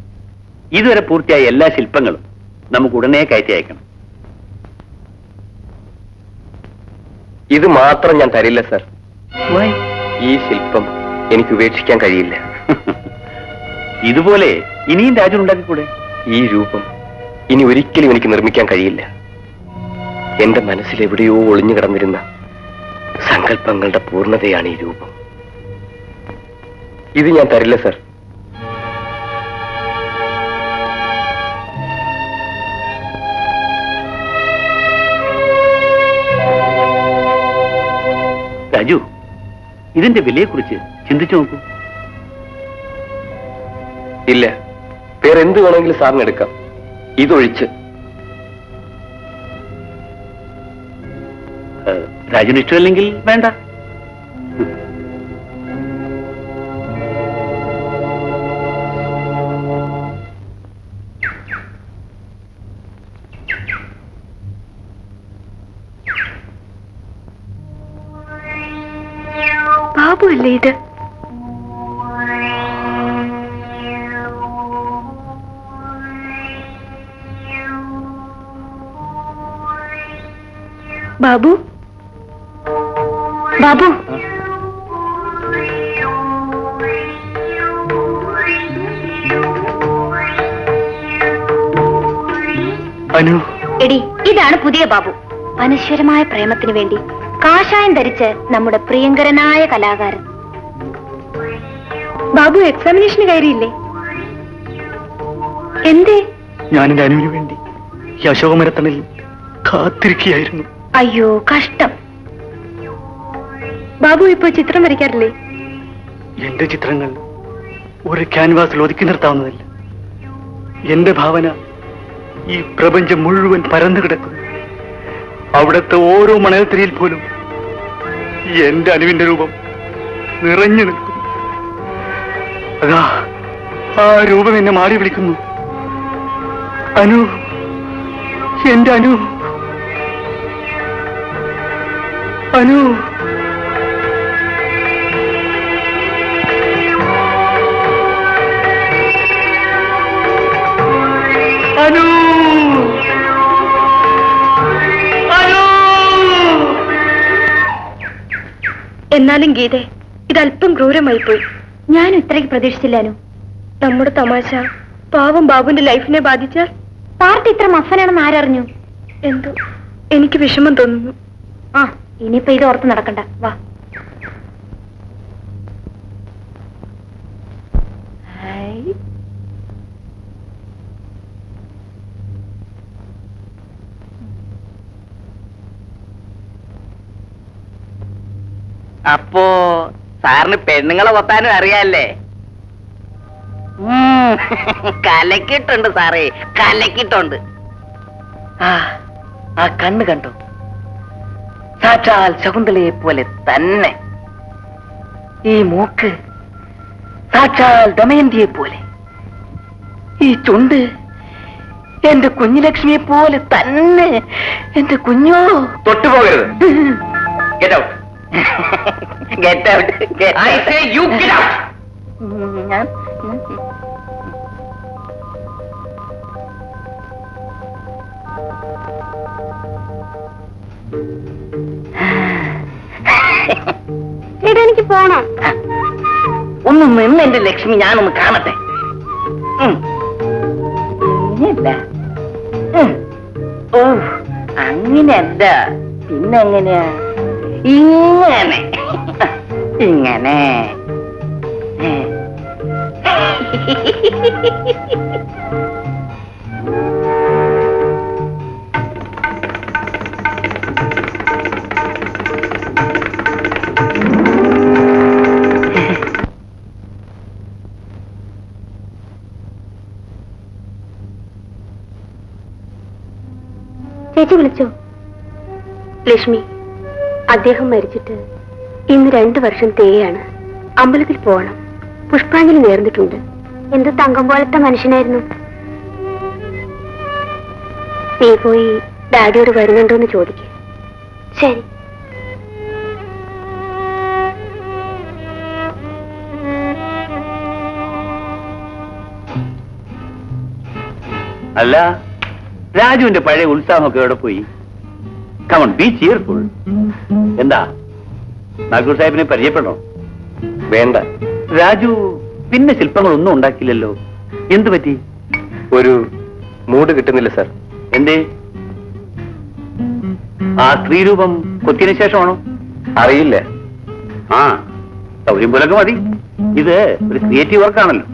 ഇതുവരെ പൂർത്തിയായ എല്ലാ ശില്പങ്ങളും നമുക്ക് ഉടനെ കയറ്റി അയക്കണം. ഇത് മാത്രം ഞാൻ തരില്ല സർ. ഈ ശില്പം എനിക്ക് ഉപേക്ഷിക്കാൻ കഴിയില്ല. ഇതുപോലെ ഇനിയും രാജു ഉണ്ടാക്കിക്കൂടെ? ഈ രൂപം ഇനി ഒരിക്കലും എനിക്ക് നിർമ്മിക്കാൻ കഴിയില്ല. എന്റെ മനസ്സിൽ എവിടെയോ ഒളിഞ്ഞു കിടന്നിരുന്ന സങ്കല്പങ്ങളുടെ പൂർണ്ണതയാണ് ഈ രൂപം. ഇത് ഞാൻ തരില്ല സർ. രാജു, ഇതിന്റെ വിലയെക്കുറിച്ച് ചിന്തിച്ചു നോക്കൂ. ഇല്ല, വേറെ എന്ത് വേണമെങ്കിലും സാറിന് എടുക്കാം, ഇതൊഴിച്ച്. രാജുന് ഇഷ്ടമല്ലെങ്കിൽ വേണ്ട. ബാബു അല്ലേ ഇത്? ബാബു, ബാബു, അനു, എടി, ഇതാണ് പുതിയ ബാബു. അനശ്വരമായ പ്രേമത്തിന് വേണ്ടി കാഷായം ധരിച്ച് നമ്മുടെ പ്രിയങ്കരനായ കലാകാരൻ. ബാബു എക്സാമിനേഷന് കയറിയില്ലേ? എന്തേ? ഞാൻ എന്റെ അനുവിന് വേണ്ടി ഈ അശോകമരത്തണലിൽ കാത്തിരിക്കുകയായിരുന്നു. അയ്യോ കഷ്ടം. ബാബു ഇപ്പൊ ചിത്രം വരയ്ക്കാറില്ലേ? എന്റെ ചിത്രങ്ങൾ ഒരു ക്യാൻവാസിൽ ഒതുക്കി നിർത്താവുന്നതല്ല. എന്റെ ഭാവന ഈ പ്രപഞ്ചം മുഴുവൻ പരന്നു കിടക്കുന്നു. അവിടുത്തെ ഓരോ മണൽത്തിരിയിൽ പോലും എന്റെ അനുവിന്റെ രൂപം നിറഞ്ഞു നിൽക്കുന്നു. അതാ ആ രൂപം എന്നെ മാടി വിളിക്കുന്നു. അനു, എന്റെ അനു, അനു. അനു, അനു. എന്നാലും ഗീതേ, ഇതല്പം ക്രൂരമായി പോയി. ഞാൻ ഇത്രയ്ക്ക് പ്രതീക്ഷിച്ചില്ല അനു. നമ്മുടെ തമാശ പാവം ബാബുവിന്റെ ലൈഫിനെ ബാധിച്ചാൽ പാർട്ടി ഇത്ര മഫനാണെന്ന് ആരറിഞ്ഞു? എന്തോ എനിക്ക് വിഷമം തോന്നുന്നു. ആ, ഇനിയിപ്പോ ഇത് ഓർത്ത് നടക്കണ്ട, വാ. അപ്പോ സാറിന് പെണ്ണുങ്ങളെ കൊത്താനും അറിയാല്ലേ? കലക്കിട്ടുണ്ട് സാറേ, കലക്കിട്ടുണ്ട്. ആ കണ്ണ് കണ്ടോ? സാക്ഷാൽ ശകുന്തളയെ പോലെ തന്നെ. ഈ മൂക്ക് സാക്ഷാൽ ദമയന്തിയെ പോലെ. ഈ ചുണ്ട് എന്റെ കുഞ്ഞുലക്ഷ്മിയെ പോലെ തന്നെ. എന്റെ കുഞ്ഞോ, തൊട്ടുപോകരുത്. Get out. Get out. I say you get out. ഞാൻ ചേട്ടാ, എനിക്ക് പോണം. ഒന്ന് നിന്ന് എന്റെ ലക്ഷ്മി, ഞാനൊന്ന് കാണട്ടെ. ഇങ്ങനെയല്ല. ഓ, അങ്ങനെയല്ല, പിന്നെങ്ങനെയാ? ഇങ്ങനെ ഇങ്ങനെ. ചേച്ചി വിളിച്ചോ? ലക്ഷ്മി, അദ്ദേഹം മരിച്ചിട്ട് ഇന്ന് 2 വർഷം തികയാണ്. അമ്പലത്തിൽ പോകണം. പുഷ്പാഞ്ജലി നേർന്നിട്ടുണ്ട്. എന്ത് തങ്കം പോലത്തെ മനുഷ്യനായിരുന്നു. നീ പോയി ഡാഡിയോട് വരുന്നുണ്ടോന്ന് ചോദിക്കുക. ശരി. അല്ല, രാജുവിന്റെ പഴയ ഉത്സാഹമൊക്കെ എവിടെ പോയി? Come on, B cheerful. എന്താ, നാഗൂർ സാഹിബിനെ പരിചയപ്പെടണോ? വേണ്ട. രാജു പിന്നെ ശില്പങ്ങളൊന്നും ഉണ്ടാക്കില്ലല്ലോ. എന്തു പറ്റി? ഒരു മൂഡ് കിട്ടുന്നില്ല സാർ. എന്തേ? ആ സ്ത്രീരൂപം കൊത്തിയതിനു ശേഷമാണോ? അറിയില്ല. ആ, സൗകര്യം പോലൊക്കെ മതി. ഇത് ഒരു ക്രിയേറ്റീവ് വർക്കാണല്ലോ.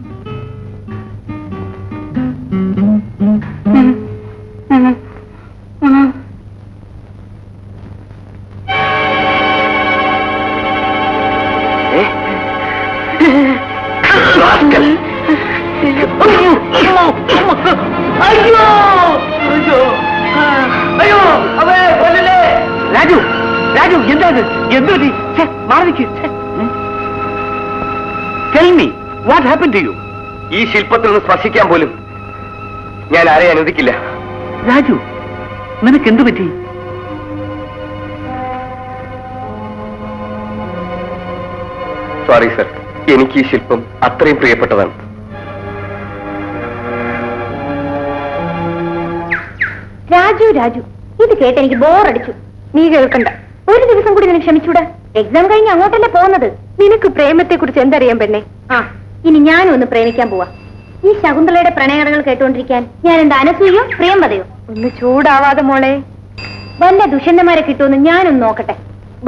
രാജു, രാജു, എന്താ ഇത്? എന്ത് പറ്റി? മാറി നിൽക്ക്. Tell me, what happened to you? ഈ ശില്പത്തിൽ നിന്ന് സ്പർശിക്കാൻ പോലും ഞാൻ ആരെയും അനുവദിക്കില്ല. രാജു, നിനക്ക് എന്തു പറ്റി? സോറി സർ, എനിക്ക് ഈ ശില്പം അത്രയും പ്രിയപ്പെട്ടതാണ്. രാജു, രാജു, ഇത് കേട്ട് എനിക്ക് ബോറടിച്ചു. നീ കേൾക്കണ്ട. ഒരു ദിവസം കൂടി നിനക്ക് ക്ഷമിച്ചൂടാ? എക്സാം കഴിഞ്ഞ് അങ്ങോട്ടല്ലേ പോകുന്നത്. നിനക്ക് പ്രേമത്തെ കുറിച്ച് എന്തറിയാൻ പെണ്ണെ? ആ, ഇനി ഞാനും ഒന്ന് പ്രേമിക്കാൻ പോവാ. ഈ ശകുന്തളയുടെ പ്രണയകഥകൾ കേട്ടുകൊണ്ടിരിക്കാൻ ഞാൻ എന്താ അനസൂയോ പ്രിയംവതയോ? ഒന്ന് ചൂടാവാതെ മോളെ. വല്ല ദുഷ്യന്തന്മാരെ കിട്ടുമെന്ന് ഞാനൊന്ന് നോക്കട്ടെ.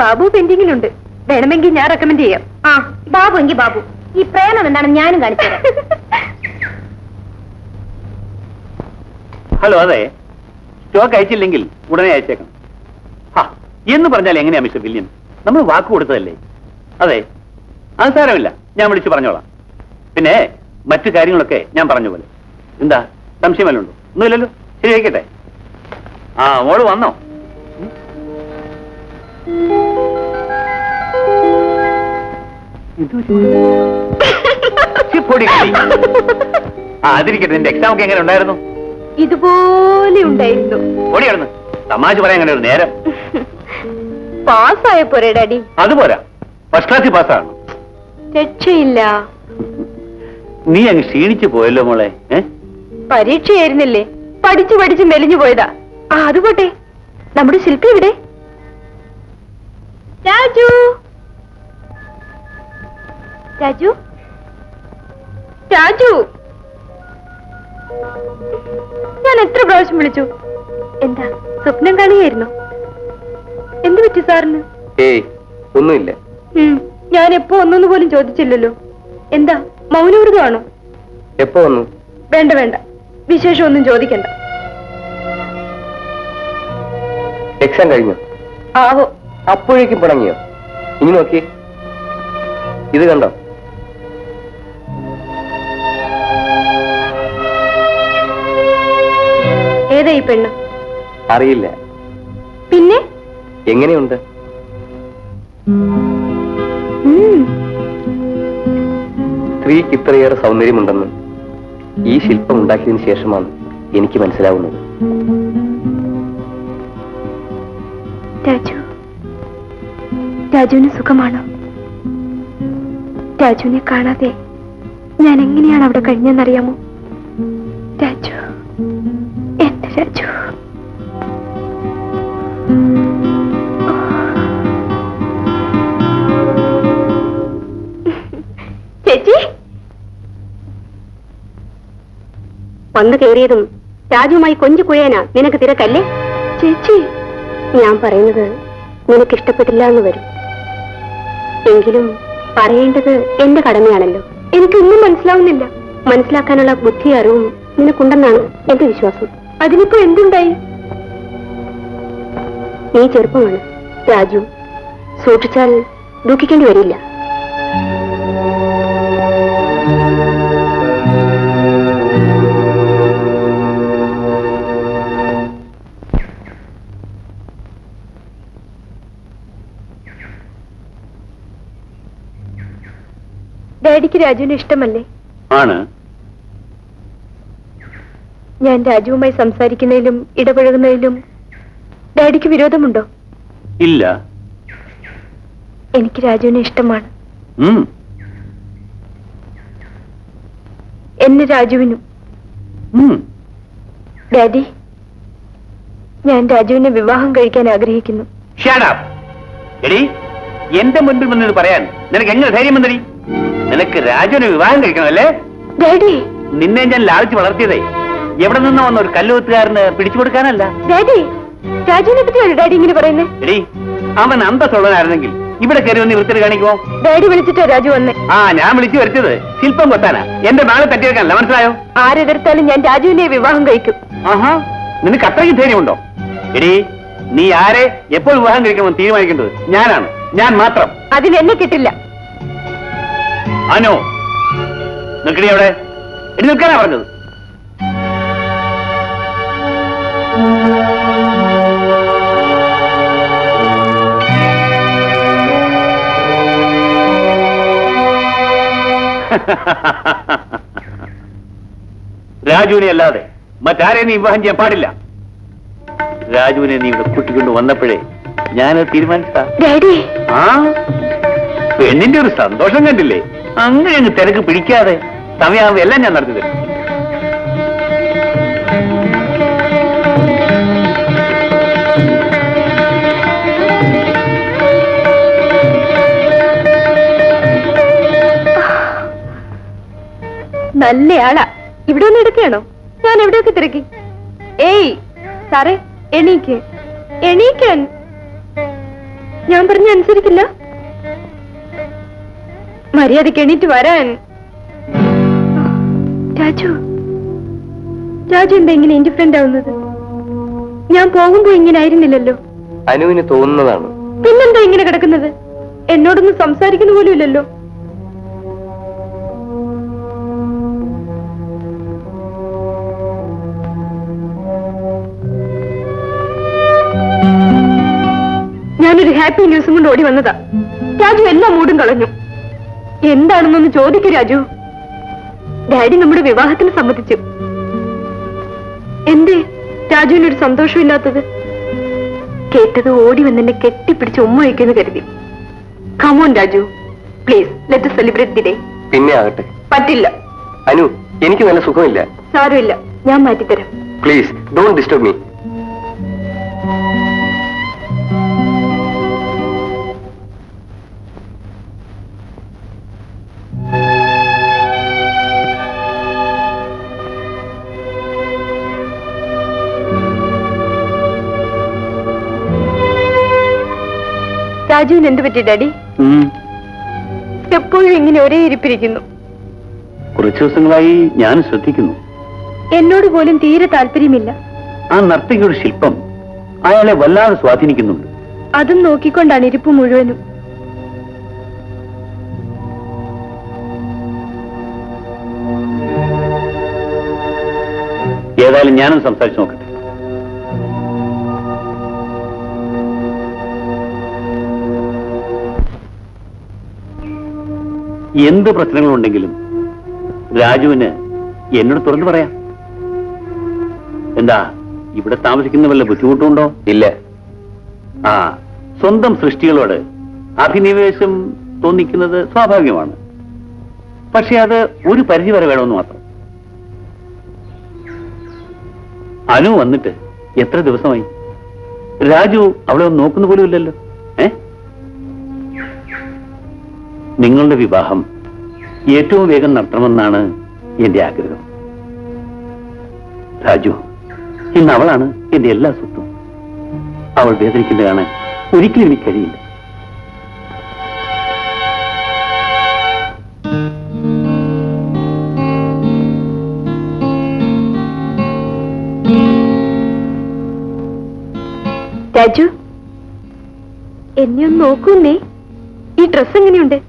ബാബു പെൻഡിങ്ങിലുണ്ട്. വേണമെങ്കിൽ ഞാൻ റെക്കമെൻഡ് ചെയ്യാം. ആ, ബാബു എങ്കിൽ ബാബു. ഈ പ്രേമം എന്താണെന്ന് ഞാനും കാണിച്ചു തരാം. ഹലോ, അതെ, സ്റ്റോക്ക് അയച്ചില്ലെങ്കിൽ ഉടനെ അയച്ചേക്കണം. എന്ന് പറഞ്ഞാൽ എങ്ങനെയാ മിസ്റ്റർ വില്യം? നമ്മൾ വാക്ക് കൊടുത്തതല്ലേ? അതെ, അത് സാരമില്ല, ഞാൻ വിളിച്ചു പറഞ്ഞോളാം. പിന്നെ മറ്റു കാര്യങ്ങളൊക്കെ ഞാൻ പറഞ്ഞ പോലെ. എന്താ, സംശയം വല്ലതും ഉണ്ടോ? ഒന്നുമില്ലല്ലോ. ശരി, വയ്ക്കട്ടെ. ആ, മോള് വന്നോ? അതിരിക്കട്ടെ, നിന്റെ എക്സാം ഒക്കെ എങ്ങനെ ഉണ്ടായിരുന്നു? ഇതുപോലെ ഉണ്ടായിരുന്നു. ഓടിയായിരുന്നു തമാശ പറയാൻ അങ്ങനെ ഒരു നേരം. പാസ്സായ പോരെ ഡാഡി? അതുപോരാ, ഫസ്റ്റ് ക്ലാസ്സിൽ പാസ്സാണ്. രക്ഷയില്ല. നീ അങ്ങ് ക്ഷീണിച്ചു പോയല്ലോ മോളെ. പരീക്ഷയായിരുന്നില്ലേ, പഠിച്ചു പഠിച്ച് മെലിഞ്ഞു പോയതാ. അത് പോട്ടെ, നമ്മുടെ ശില്പി ഇവിടെ. രാജു, രാജു, രാജു, ഞാൻ എത്ര പ്രാവശ്യം വിളിച്ചു. എന്താ സ്വപ്നം കാണുകയായിരുന്നു? എന്ത് പറ്റി സാറിന്? ഏയ് ഒന്നുമില്ല. ഞാൻ എപ്പോ ഒന്നൊന്നു പോലും ചോദിച്ചില്ലല്ലോ. എന്താ മൗനവ്രതമാണോ? എപ്പോ വന്നു? വേണ്ട വേണ്ട, വിശേഷം ഒന്നും ചോദിക്കണ്ട. എക്സാം കഴിഞ്ഞു? ആവോ. അപ്പോഴേക്കും തുടങ്ങിയോ? ഇനി നോക്കി, ഇത് കണ്ടോ? ഏതാ ഈ പെണ്ണ്? അറിയില്ല. പിന്നെ എങ്ങനെയുണ്ട്? സ്ത്രീക്ക് ഇത്രയേറെ സൗന്ദര്യമുണ്ടെന്ന് ഈ ശില്പം ഉണ്ടാക്കിയതിനു ശേഷമാണ് എനിക്ക് മനസ്സിലാവുന്നത്. രാജു, രാജുവിന് സുഖമാണോ? രാജുവിനെ കാണാതെ ഞാൻ എങ്ങനെയാണ് അവിടെ കഴിഞ്ഞെന്നറിയാമോ? രാജു, എന്റെ രാജു. ചേച്ചി വന്നു കയറിയതും രാജുവുമായി കൊഞ്ചു കുഴയാനാ നിനക്ക് തിരക്കല്ലേ? ചേച്ചി, ഞാൻ പറയുന്നത് നിനക്ക് ഇഷ്ടപ്പെട്ടില്ല എന്ന് വരും. എങ്കിലും പറയേണ്ടത് എന്റെ കടമയാണല്ലോ. എനിക്കൊന്നും മനസ്സിലാവുന്നില്ല. മനസ്സിലാക്കാനുള്ള ബുദ്ധി അറിവും നിനക്കുണ്ടെന്നാണ് എന്റെ വിശ്വാസം. അതിനിപ്പോ എന്തുണ്ടായി? നീ ചെറുപ്പമാണ് രാജു, സൂക്ഷിച്ചാൽ ദുഃഖിക്കേണ്ടി വരില്ല. ഡാഡിക്ക് രാജുവിന് ഇഷ്ടമല്ലേ? ആണ്. ഞാൻ രാജുവുമായി സംസാരിക്കുന്നതിലും ഇടപഴകുന്നതിലും ഡാഡിക്ക് വിരോധമുണ്ടോ? ഇല്ല. എനിക്ക് രാജുവിനെ ഇഷ്ടമാണ്. എന്നെ രാജുവിനും. ഡാഡി, ഞാൻ രാജുവിനെ വിവാഹം കഴിക്കാൻ ആഗ്രഹിക്കുന്നു. എടി, എന്റെ മുൻപിൽ വന്നത് പറയാൻ നിനക്ക് എങ്ങനെ ധൈര്യം വന്നടി? നിനക്ക് രാജുവിനെ വിവാഹം കഴിക്കണമല്ലേ? ഡാഡി, നിന്നെ ഞാൻ ലാളിച്ച് വളർത്തിയതേ എവിടെ നിന്ന് വന്ന ഒരു കല്ലുകുത്തുകാരന് പിടിച്ചു കൊടുക്കാനല്ല. ഡാഡി, രാജുവിനെ പറ്റിയാണ് ഡാഡി ഇങ്ങനെ പറയുന്നത്. എടി, അവൻ അന്തസ്സുള്ളവനായിരുന്നെങ്കിൽ ഇവിടെ കയറി വന്ന് വൃത്തിയിൽ കാണിക്കുമോ? ഡാഡി വിളിച്ചിട്ടാ രാജു വന്നേ. ഞാൻ വിളിച്ചു വരുത്തിയത് ശില്പം കൊത്താനാ, എന്റെ നാളെ തട്ടിയെടുക്കാനല്ല. മനസ്സിലായോ? ആരെതിർത്താലും ഞാൻ രാജുവിനെ വിവാഹം കഴിക്കും. നിനക്ക് അത്രയും ധൈര്യമുണ്ടോ? എടി, നീ ആരെ എപ്പോൾ വിവാഹം കഴിക്കണമെന്ന് തീരുമാനിക്കേണ്ടത് ഞാനാണ്, ഞാൻ മാത്രം. അതിനെന്നെ കിട്ടില്ല. ആനോ, നിൽക്കണി അവിടെ. എടി, നിൽക്കാനാ പറഞ്ഞത്. രാജുവിനെ അല്ലാതെ മറ്റാരെ നീ വിവാഹം ചെയ്യാൻ പാടില്ല. രാജുവിനെ നീ ഇവിടെ കൂട്ടിക്കൊണ്ട് വന്നപ്പോഴേ ഞാനത് തീരുമാനിച്ചതാ. പെണ്ണിന്റെ ഒരു സന്തോഷം കണ്ടില്ലേ? അങ്ങനെ അങ്ങ് തിരക്ക് പിടിക്കാതെ സമയമാകുമ്പോ എല്ലാം ഞാൻ നടത്തി തരും. നല്ലയാളാ. ഇവിടെ ഒന്ന് എടുക്കുകയാണോ? ഞാൻ എവിടെയൊക്കെ തിരക്കി. ഏയ് സാറേ, എണീക്ക്, എണീക്കാൻ. ഞാൻ പറഞ്ഞ അനുസരിക്കില്ല. മര്യാദക്ക് എണീറ്റ് വരാൻ. രാജു, രാജു എന്താ ഇങ്ങനെ ഇൻഡിഫറന്റ് ആവുന്നത്? ഞാൻ പോകുമ്പോ ഇങ്ങനെ ആയിരുന്നില്ലല്ലോ. അനുവിന് തോന്നുന്നതാണ്. പിന്നെന്താ ഇങ്ങനെ കിടക്കുന്നത്? എന്നോടൊന്നും സംസാരിക്കുന്ന പോലും ഇല്ലല്ലോ. ഞാൻ ഞാനൊരു ഹാപ്പി ന്യൂസും കൊണ്ട് ഓടി വന്നതാ. രാജു എല്ലാ മൂടും കളഞ്ഞു. എന്താണെന്നൊന്ന് ചോദിക്കൂ രാജു. ഡാഡി നമ്മുടെ വിവാഹത്തിന് സമ്മതിച്ചു. എന്തേ രാജുവിനൊരു സന്തോഷമില്ലാത്തത്? കേട്ടത് ഓടി വന്നെന്നെ കെട്ടിപ്പിടിച്ച് ഉമ്മ വയ്ക്കുന്നു കരുതി. Come on Raju, please let us celebrate the day. പിന്നെ ആകട്ടെ. പറ്റില്ല അനു, എനിക്ക് നല്ല സുഖമില്ല. സാരമില്ല, ഞാൻ മാറ്റിത്തരാം. Please don't disturb me. രാജുവിന് എന്ത് പറ്റി ഡാഡി? എപ്പോഴും ഇങ്ങനെ ഒരേ ഇരിപ്പിരിക്കുന്നു. കുറച്ചു ദിവസങ്ങളായി ഞാൻ ശ്രദ്ധിക്കുന്നു. എന്നോട് പോലും തീരെ താല്പര്യമില്ല. ആ നർത്തകിയുടെ ശില്പം അയാളെ വല്ലാതെ സ്വാധീനിക്കുന്നുണ്ട്. അതും നോക്കിക്കൊണ്ടാണ് ഇരിപ്പ് മുഴുവനും. ഏതായാലും ഞാനും സംസാരിച്ചു നോക്കട്ടെ. എന്ത് പ്രശ്നങ്ങളുണ്ടെങ്കിലും രാജുവിന് എന്നോട് തുറന്നു പറയാം. എന്താ ഇവിടെ താമസിക്കുന്ന വല്ല ബുദ്ധിമുട്ടുണ്ടോ? ഇല്ല. ആ, സ്വന്തം സൃഷ്ടികളോട് അഭിനിവേശം തോന്നിക്കുന്നത് സ്വാഭാവികമാണ്. പക്ഷെ അത് ഒരു പരിധി വരെ വേണമെന്ന് മാത്രം. അനു വന്നിട്ട് എത്ര ദിവസമായി? രാജു അവളെ ഒന്ന് നോക്കുന്ന പോലും ഇല്ലല്ലോ. നിങ്ങളുടെ വിവാഹം ഏറ്റവും വേഗം നടത്തണമെന്നാണ് എന്റെ ആഗ്രഹം. രാജു, ഇന്ന് അവളാണ് എന്റെ എല്ലാ സ്വത്തും. അവൾ വേദനിക്കുന്നത് കാണാൻ ഒരിക്കലും എനിക്ക് കഴിയില്ല. രാജു, എന്നെ ഒന്ന് നോക്കൂന്നേ. ഈ ഡ്രസ് എങ്ങനെയുണ്ട്?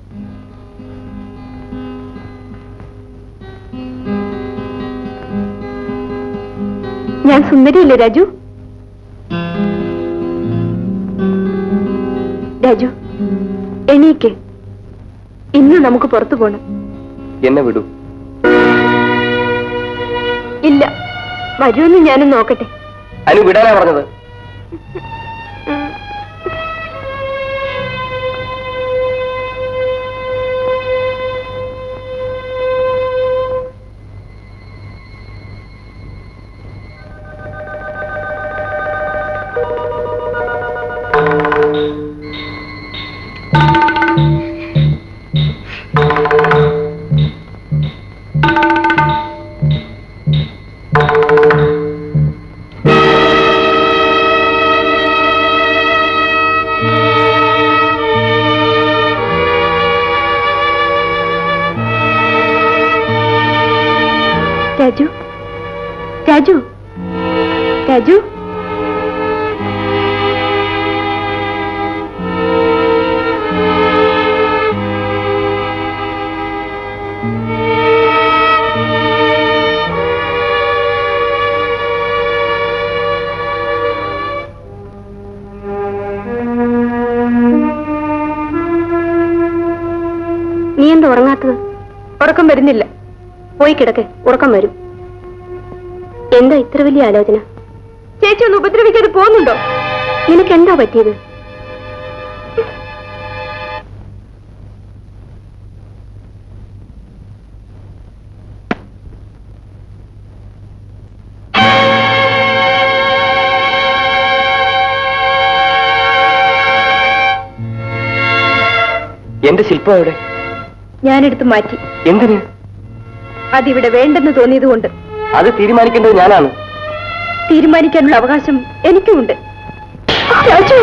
ഞാൻ സുന്ദരിയല്ലേ രാജു? രാജു, എണീക്ക്. ഇന്ന് നമുക്ക് പുറത്തു പോണം. എന്നെ വിടൂ. ഇല്ല, വരുമെന്ന് ഞാനും നോക്കട്ടെ. അനു, വിടാനാ പറഞ്ഞത്. രാജു, രാജു, രാജു. നീ എന്താ ഉറങ്ങാത്തത്? ഉറക്കം വരുന്നില്ല. പോയി കിടക്ക്, ഉറക്കം വരും. എന്താ ഇത്ര വലിയ ആലോചന? ചേച്ചി ഒന്ന് ഉപദ്രവിക്കാതെ പോകുന്നുണ്ടോ? നിനക്ക് എന്താ പറ്റിയത്? എന്റെ ശില്പം എവിടെ? ഞാനെടുത്ത് മാറ്റി. എന്തിന്? അതിവിടെ വേണ്ടെന്ന് തോന്നിയതുകൊണ്ട്. അത് തീരുമാനിക്കേണ്ടത് ഞാനാണ്. തീരുമാനിക്കാനുള്ള അവകാശം എനിക്കുമുണ്ട്. രാജു,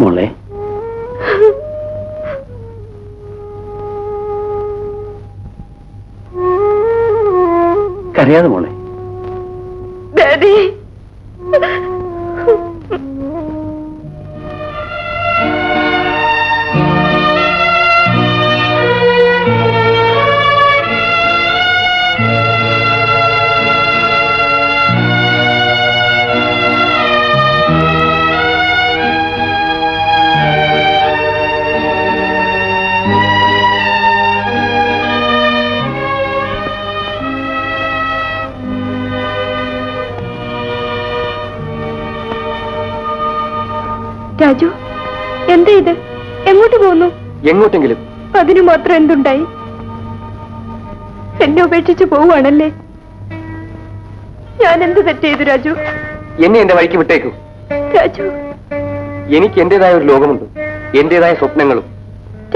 മോളെ, കരയാതെ മോളെ. ഡാഡി, രാജു, എന്താ ഇത്? എങ്ങോട്ട് പോകുന്നു? എങ്ങോട്ടെങ്കിലും. അതിനു മാത്രം എന്തുണ്ടായി? എന്നെ ഉപേക്ഷിച്ച് പോവുകയാണല്ലേ? ഞാൻ എന്ത് തെറ്റ് ചെയ്തു രാജു? എന്നെ എന്റെ വഴിക്ക് വിട്ടേക്കൂ. രാജു, എനിക്ക് എന്റേതായ ഒരു ലോകമുണ്ട്, എന്റേതായ സ്വപ്നങ്ങളും.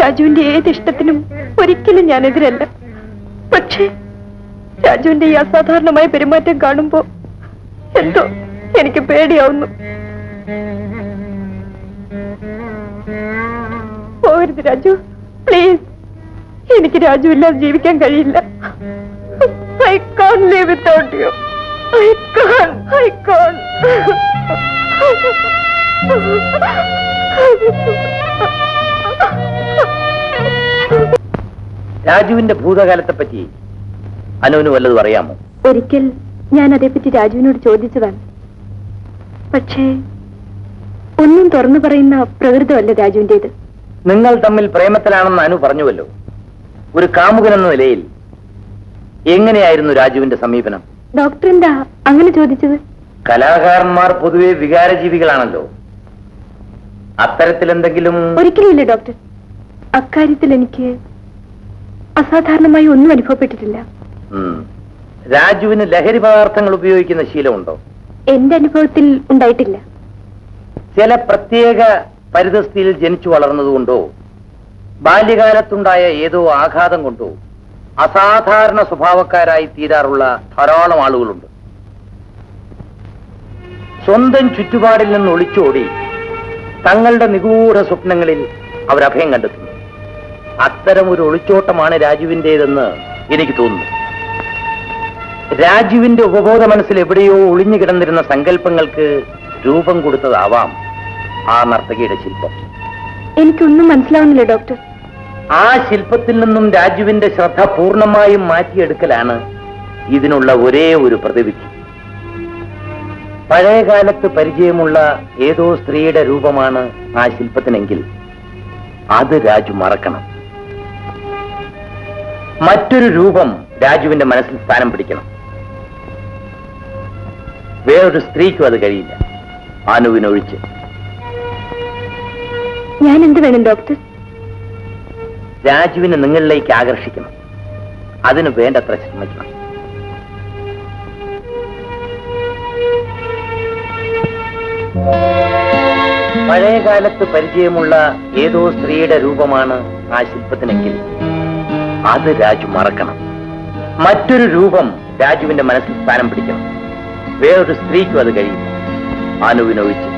രാജുവിന്റെ ഏത് ഇഷ്ടത്തിനും ഒരിക്കലും ഞാൻ എതിരല്ല. പക്ഷേ രാജുവിന്റെ ഈ അസാധാരണമായ പെരുമാറ്റം കാണുമ്പോ എന്തോ എനിക്ക് പേടിയാവുന്നു. പോകരുത് രാജു, പ്ലീസ്. എനിക്ക് രാജു ഇല്ലാതെ ജീവിക്കാൻ കഴിയില്ല. I can't live without you. I can't. രാജുവിന്റെ ഭൂതകാലത്തെ പറ്റി അനുവിന് വല്ലതും അറിയാമോ? ഒരിക്കൽ ഞാൻ അതേപ്പറ്റി രാജുവിനോട് ചോദിച്ചതാണ്. പക്ഷേ ഒന്നും തുറന്നു പറയുന്ന പ്രകൃതമല്ല രാജുവിന്റേത്. നിങ്ങൾ തമ്മിൽ പ്രേമത്തിലാണെന്ന് അനു പറഞ്ഞുവല്ലോ. ഒരു കാമുകൻ എന്ന നിലയിൽ എങ്ങനെയായിരുന്നു രാജുവിന്റെ സമീപനം? ഡോക്ടർ എന്താ അങ്ങനെ ചോദിച്ചത്? കലാകാരന്മാർ പൊതുവെ വികാരജീവികളാണല്ലോ. അത്തരത്തിലെന്തെങ്കിലും? ഒരിക്കലുമില്ല ഡോക്ടർ. അക്കാര്യത്തിൽ എനിക്ക് അസാധാരണമായി ഒന്നും അനുഭവപ്പെട്ടിട്ടില്ല. രാജുവിന് ലഹരി പദാർത്ഥങ്ങൾ ഉപയോഗിക്കുന്ന ശീലമുണ്ടോ? എന്റെ അനുഭവത്തിൽ ഉണ്ടായിട്ടില്ല. ചില പ്രത്യേക പരിതസ്ഥിതിയിൽ ജനിച്ചു വളർന്നതുകൊണ്ടോ ബാല്യകാലത്തുണ്ടായ ഏതോ ആഘാതം കൊണ്ടോ അസാധാരണ സ്വഭാവക്കാരായി തീരാറുള്ള ധാരാളം ആളുകളുണ്ട്. സ്വന്തം ചുറ്റുപാടിൽ നിന്ന് ഒളിച്ചോടി തങ്ങളുടെ നിഗൂഢ സ്വപ്നങ്ങളിൽ അവർ അഭയം കണ്ടെത്തുന്നു. അത്തരം ഒരു ഒളിച്ചോട്ടമാണ് രാജുവിന്റേതെന്ന് എനിക്ക് തോന്നുന്നു. രാജുവിന്റെ ഉപബോധ മനസ്സിൽ എവിടെയോ ഒളിഞ്ഞു കിടന്നിരുന്ന സങ്കല്പങ്ങൾക്ക് രൂപം കൊടുത്തതാവാം ആ നർത്തകിയുടെ ശില്പം. എനിക്കൊന്നും മനസ്സിലാവുന്നില്ല ഡോക്ടർ. ആ ശില്പത്തിൽ നിന്നും രാജുവിന്റെ ശ്രദ്ധ പൂർണ്ണമായും മാറ്റിയെടുക്കലാണ് ഇതിനുള്ള ഒരേ ഒരു പ്രതിവിധി. പഴയകാലത്ത് പരിചയമുള്ള ഏതോ സ്ത്രീയുടെ രൂപമാണ് ആ ശില്പത്തിനെങ്കിൽ അത് രാജു മറക്കണം. മറ്റൊരു രൂപം രാജുവിന്റെ മനസ്സിൽ സ്ഥാനം പിടിക്കണം. വേറൊരു സ്ത്രീക്കും അത് കഴിയില്ല, അനുവിനൊഴിച്ച്. ഞാൻ എന്ത് വേണം ഡോക്ടർ? രാജുവിനെ നിങ്ങളിലേക്ക് ആകർഷിക്കണം. അതിന് വേണ്ടത്ര ശ്രമിക്കണം. പഴയകാലത്ത് പരിചയമുള്ള ഏതോ സ്ത്രീയുടെ രൂപമാണ് ആ ശില്പത്തിനെങ്കിൽ അത് രാജു മറക്കണം. മറ്റൊരു രൂപം രാജുവിന്റെ മനസ്സിൽ സ്ഥാനം പിടിക്കണം. വേറൊരു സ്ത്രീക്കും അത് കഴിയില്ല, അനുവിനൊഴിച്ച്.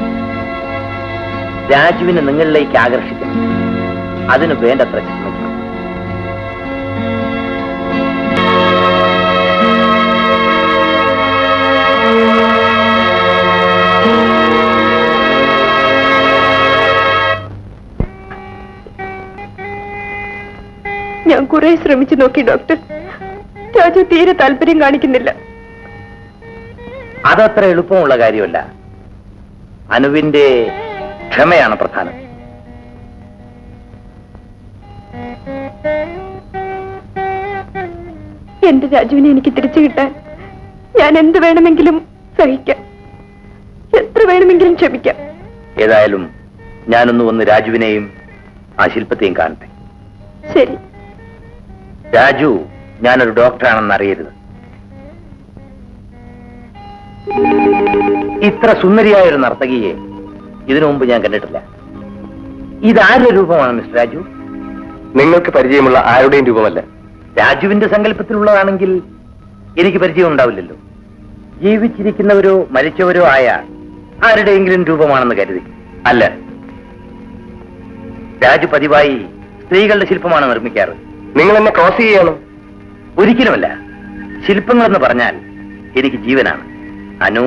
രാജുവിനെ നിങ്ങളിലേക്ക് ആകർഷിക്കണം. അതിന് വേണ്ടത്ര ശ്രമിക്കണം. ഞാൻ കുറെ ശ്രമിച്ചു നോക്കി ഡോക്ടർ. രാജു തീരെ താല്പര്യം കാണിക്കുന്നില്ല. അതത്ര എളുപ്പമുള്ള കാര്യമല്ല. അനുവിന്റെ ക്ഷമയാണ് പ്രധാനം. എന്റെ രാജുവിനെ എനിക്ക് തിരിച്ചു കിട്ടാൻ ഞാൻ എന്ത് വേണമെങ്കിലും സഹിക്കാം, എത്ര വേണമെങ്കിലും ക്ഷമിക്കാം. ഏതായാലും ഞാനൊന്ന് വന്ന് രാജുവിനെയും ആ ശില്പത്തെയും കാണട്ടെ. ശരി. രാജു ഞാനൊരു ഡോക്ടറാണെന്ന് അറിയരുത്. ഇത്ര സുന്ദരിയായൊരു നർത്തകിയെ ഇതിനു മുമ്പ് ഞാൻ കണ്ടിട്ടില്ല. ഇതാരുടെ രൂപമാണ് മിസ്റ്റർ രാജു? നിങ്ങൾക്ക് പരിചയമുള്ള ആരുടെയും രൂപമല്ല. രാജുവിന്റെ സങ്കല്പത്തിലുള്ളതാണെങ്കിൽ എനിക്ക് പരിചയം ഉണ്ടാവില്ലല്ലോ. ജീവിച്ചിരിക്കുന്നവരോ മരിച്ചവരോ ആയ ആരുടെയെങ്കിലും രൂപമാണെന്ന് കരുതി. അല്ല. രാജു പതിവായി സ്ത്രീകളുടെ ശില്പമാണ് നിർമ്മിക്കാറ്. നിങ്ങൾ എന്നെ ക്രോസ് ചെയ്യണം. ഒരിക്കലുമല്ല. ശില്പങ്ങളെന്ന് പറഞ്ഞാൽ എനിക്ക് ജീവനാണ്. അനു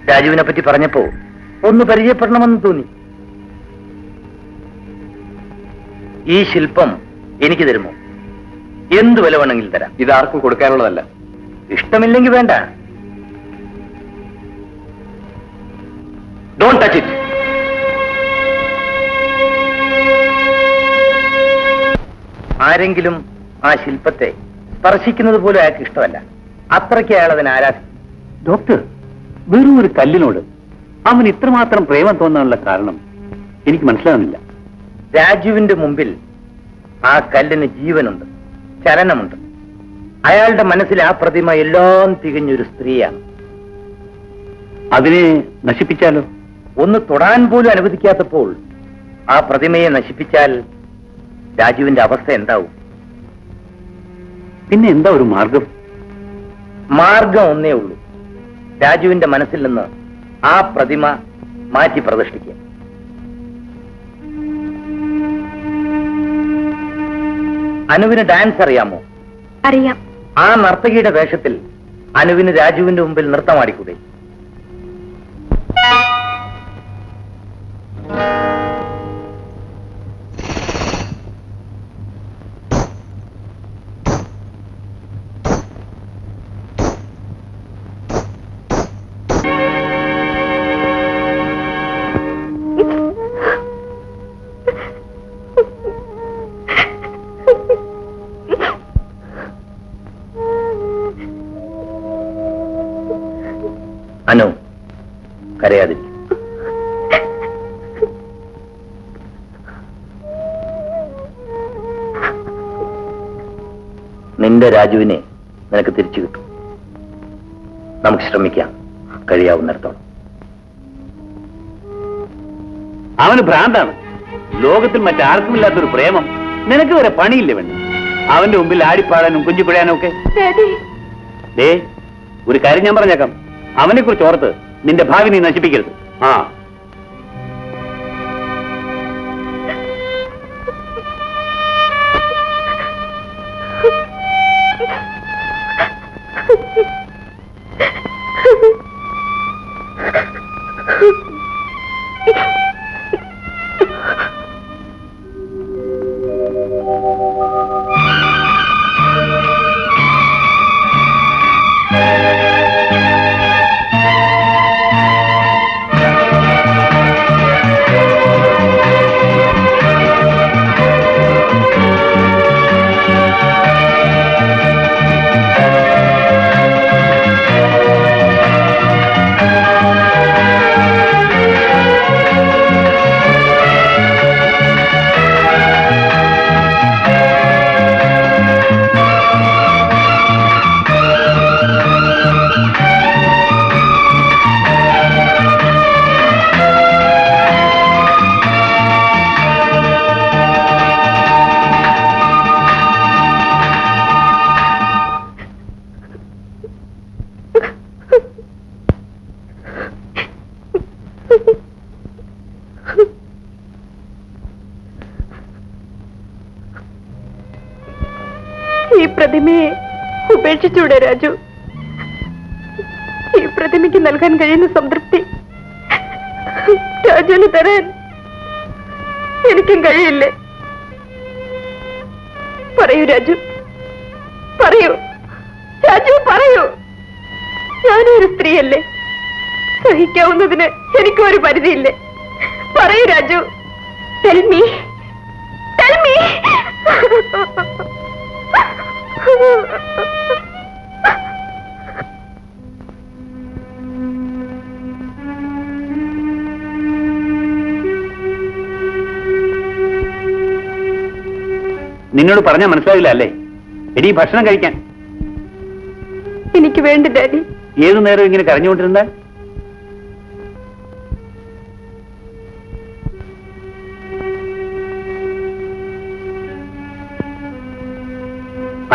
രാജുവിനെ പറ്റി പറഞ്ഞപ്പോ ഒന്ന് പരിചയപ്പെടണമെന്ന് തോന്നി. ഈ ശില്പം എനിക്ക് തരുമോ? എന്ത് വില വേണമെങ്കിലും തരാം. ഇതാർക്കും കൊടുക്കാനുള്ളതല്ല. ഇഷ്ടമില്ലെങ്കിൽ വേണ്ട. Don't touch it. ആരെങ്കിലും ആ ശില്പത്തെ സ്പർശിക്കുന്നത് പോലും അയാൾക്ക് ഇഷ്ടമല്ല. അത്രയ്ക്ക് അയാൾ അതിനെ ആരാധിക്കും. ഡോക്ടർ, വെറും ഒരു കല്ലിനോട് അവൻ ഇത്രമാത്രം പ്രേമം തോന്നാനുള്ള കാരണം എനിക്ക് മനസ്സിലാകുന്നില്ല. രാജുവിന്റെ മുമ്പിൽ ആ കല്ലിന് ജീവനുണ്ട്, ചലനമുണ്ട്. അയാളുടെ മനസ്സിൽ ആ പ്രതിമ എല്ലാം തികഞ്ഞൊരു സ്ത്രീയാണ്. അതിനെ നശിപ്പിച്ചാലോ? ഒന്ന് തൊടാൻ പോലും അനുവദിക്കാത്തപ്പോൾ ആ പ്രതിമയെ നശിപ്പിച്ചാൽ രാജുവിന്റെ അവസ്ഥ എന്താവും? പിന്നെ എന്താ ഒരു മാർഗം? മാർഗം ഒന്നേ ഉള്ളൂ. രാജുവിന്റെ മനസ്സിൽ നിന്ന് ആ പ്രതിമ മാറ്റി പ്രതിഷ്ഠിക്കുക. അനുവിന് ഡാൻസ് അറിയാമോ? അറിയാം. ആ നർത്തകിയുടെ വേഷത്തിൽ അനുവിന് രാജുവിന്റെ മുമ്പിൽ നൃത്തമാടിക്കൂടെ? അനു, കരയാതിരിക്കും. നിന്റെ രാജുവിനെ നിനക്ക് തിരിച്ചു കിട്ടും. നമുക്ക് ശ്രമിക്കാം, കഴിയാവുന്നിടത്തോളം. അവന് ഭ്രാന്താണ്. ലോകത്തിൽ മറ്റാർക്കുമില്ലാത്തൊരു പ്രേമം. നിനക്ക് വരെ പണിയില്ല വേണ്ട അവന്റെ മുമ്പിൽ ആടിപ്പാടാനും കുഞ്ചിക്കുഴയാനും ഒക്കെ. ദേ, ഒരു കാര്യം ഞാൻ പറഞ്ഞേക്കാം, അവനെ കുറിച്ച് ഓർത്ത് നിന്റെ ഭാവി നീ നശിപ്പിക്കരുത്. ആ, ഈ പ്രതിമയെ ഉപേക്ഷിച്ചൂടെ രാജു? ഈ പ്രതിമയ്ക്ക് നൽകാൻ കഴിയുന്ന സംതൃപ്തി രാജുവിന് തരാൻ എനിക്കും കഴിയില്ലേ? പറയൂ രാജു, പറയൂ രാജു, പറയൂ. ഞാനൊരു സ്ത്രീയല്ലേ, സഹിക്കാവുന്നതിന് എനിക്കും ഒരു പരിധിയില്ലേ? പറയൂ Raju, tell me, tell me. നിന്നോട് പറഞ്ഞാൽ മനസ്സിലാവില്ല അല്ലേ? എടി, ഭക്ഷണം കഴിക്കാൻ. എനിക്ക് വേണ്ട ഡാഡി. ഏതു നേരം ഇങ്ങനെ കരഞ്ഞുകൊണ്ടിരുന്നാൽ?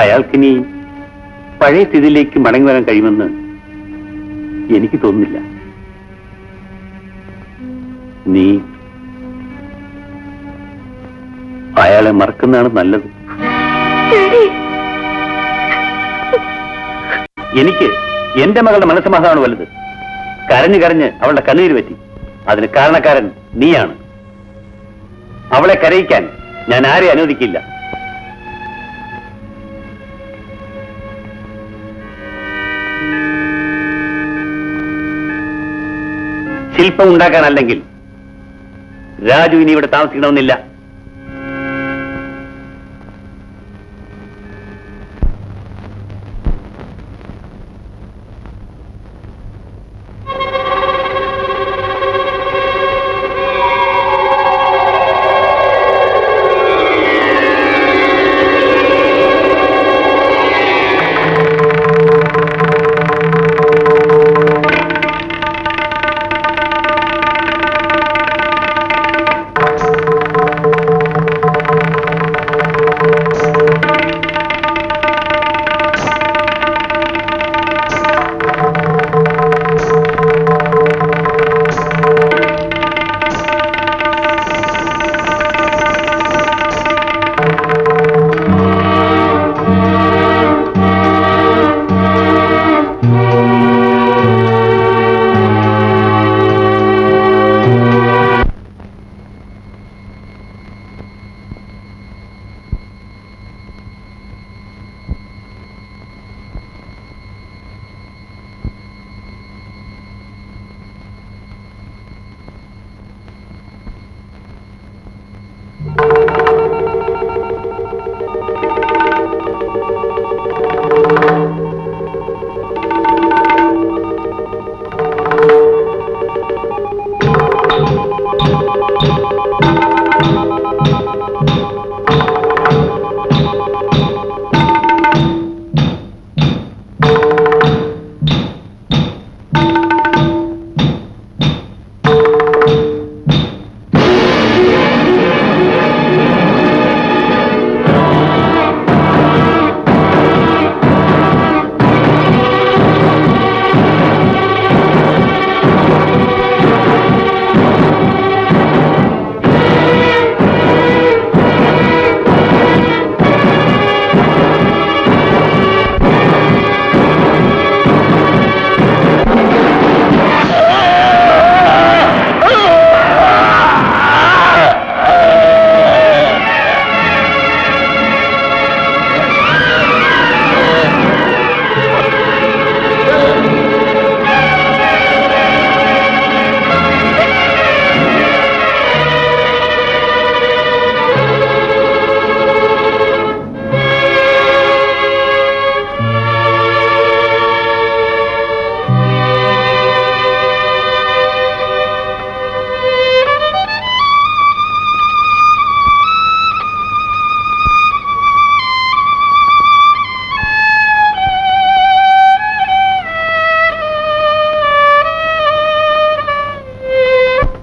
അയാൾക്കിനി പഴയ സ്ഥിതിയിലേക്ക് മടങ്ങി വരാൻ കഴിയുമെന്ന് എനിക്ക് തോന്നുന്നില്ല. നീ അയാളെ മറക്കുന്നതാണ് നല്ലത്. എനിക്ക് എന്റെ മകളുടെ മനസ്സമാധാനമാണ് വലുത്. കരഞ്ഞു കരഞ്ഞ് അവളുടെ കണ്ണീര് പറ്റി. അതിന് കാരണക്കാരൻ നീയാണ്. അവളെ കരയിക്കാൻ ഞാൻ ആരെ അനുവദിക്കില്ല. ശില്പം ഉണ്ടാക്കാനല്ലെങ്കിൽ രാജു ഇനി ഇവിടെ താമസിക്കണമെന്നില്ല.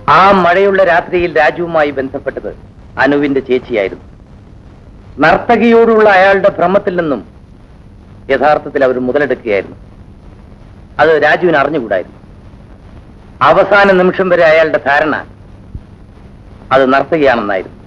ആ മഴയുള്ള രാത്രിയിൽ രാജുവുമായി ബന്ധപ്പെട്ടത് അനുവിന്റെ ചേച്ചിയായിരുന്നു. നർത്തകിയോടുള്ള അയാളുടെ ഭ്രമത്തിൽ നിന്നും യഥാർത്ഥത്തിൽ അവർ മുതലെടുക്കുകയായിരുന്നു. അത് രാജുവിന് അറിഞ്ഞുകൂടായിരുന്നു. അവസാന നിമിഷം വരെ അയാളുടെ ധാരണ അത് നർത്തകിയാണെന്നായിരുന്നു.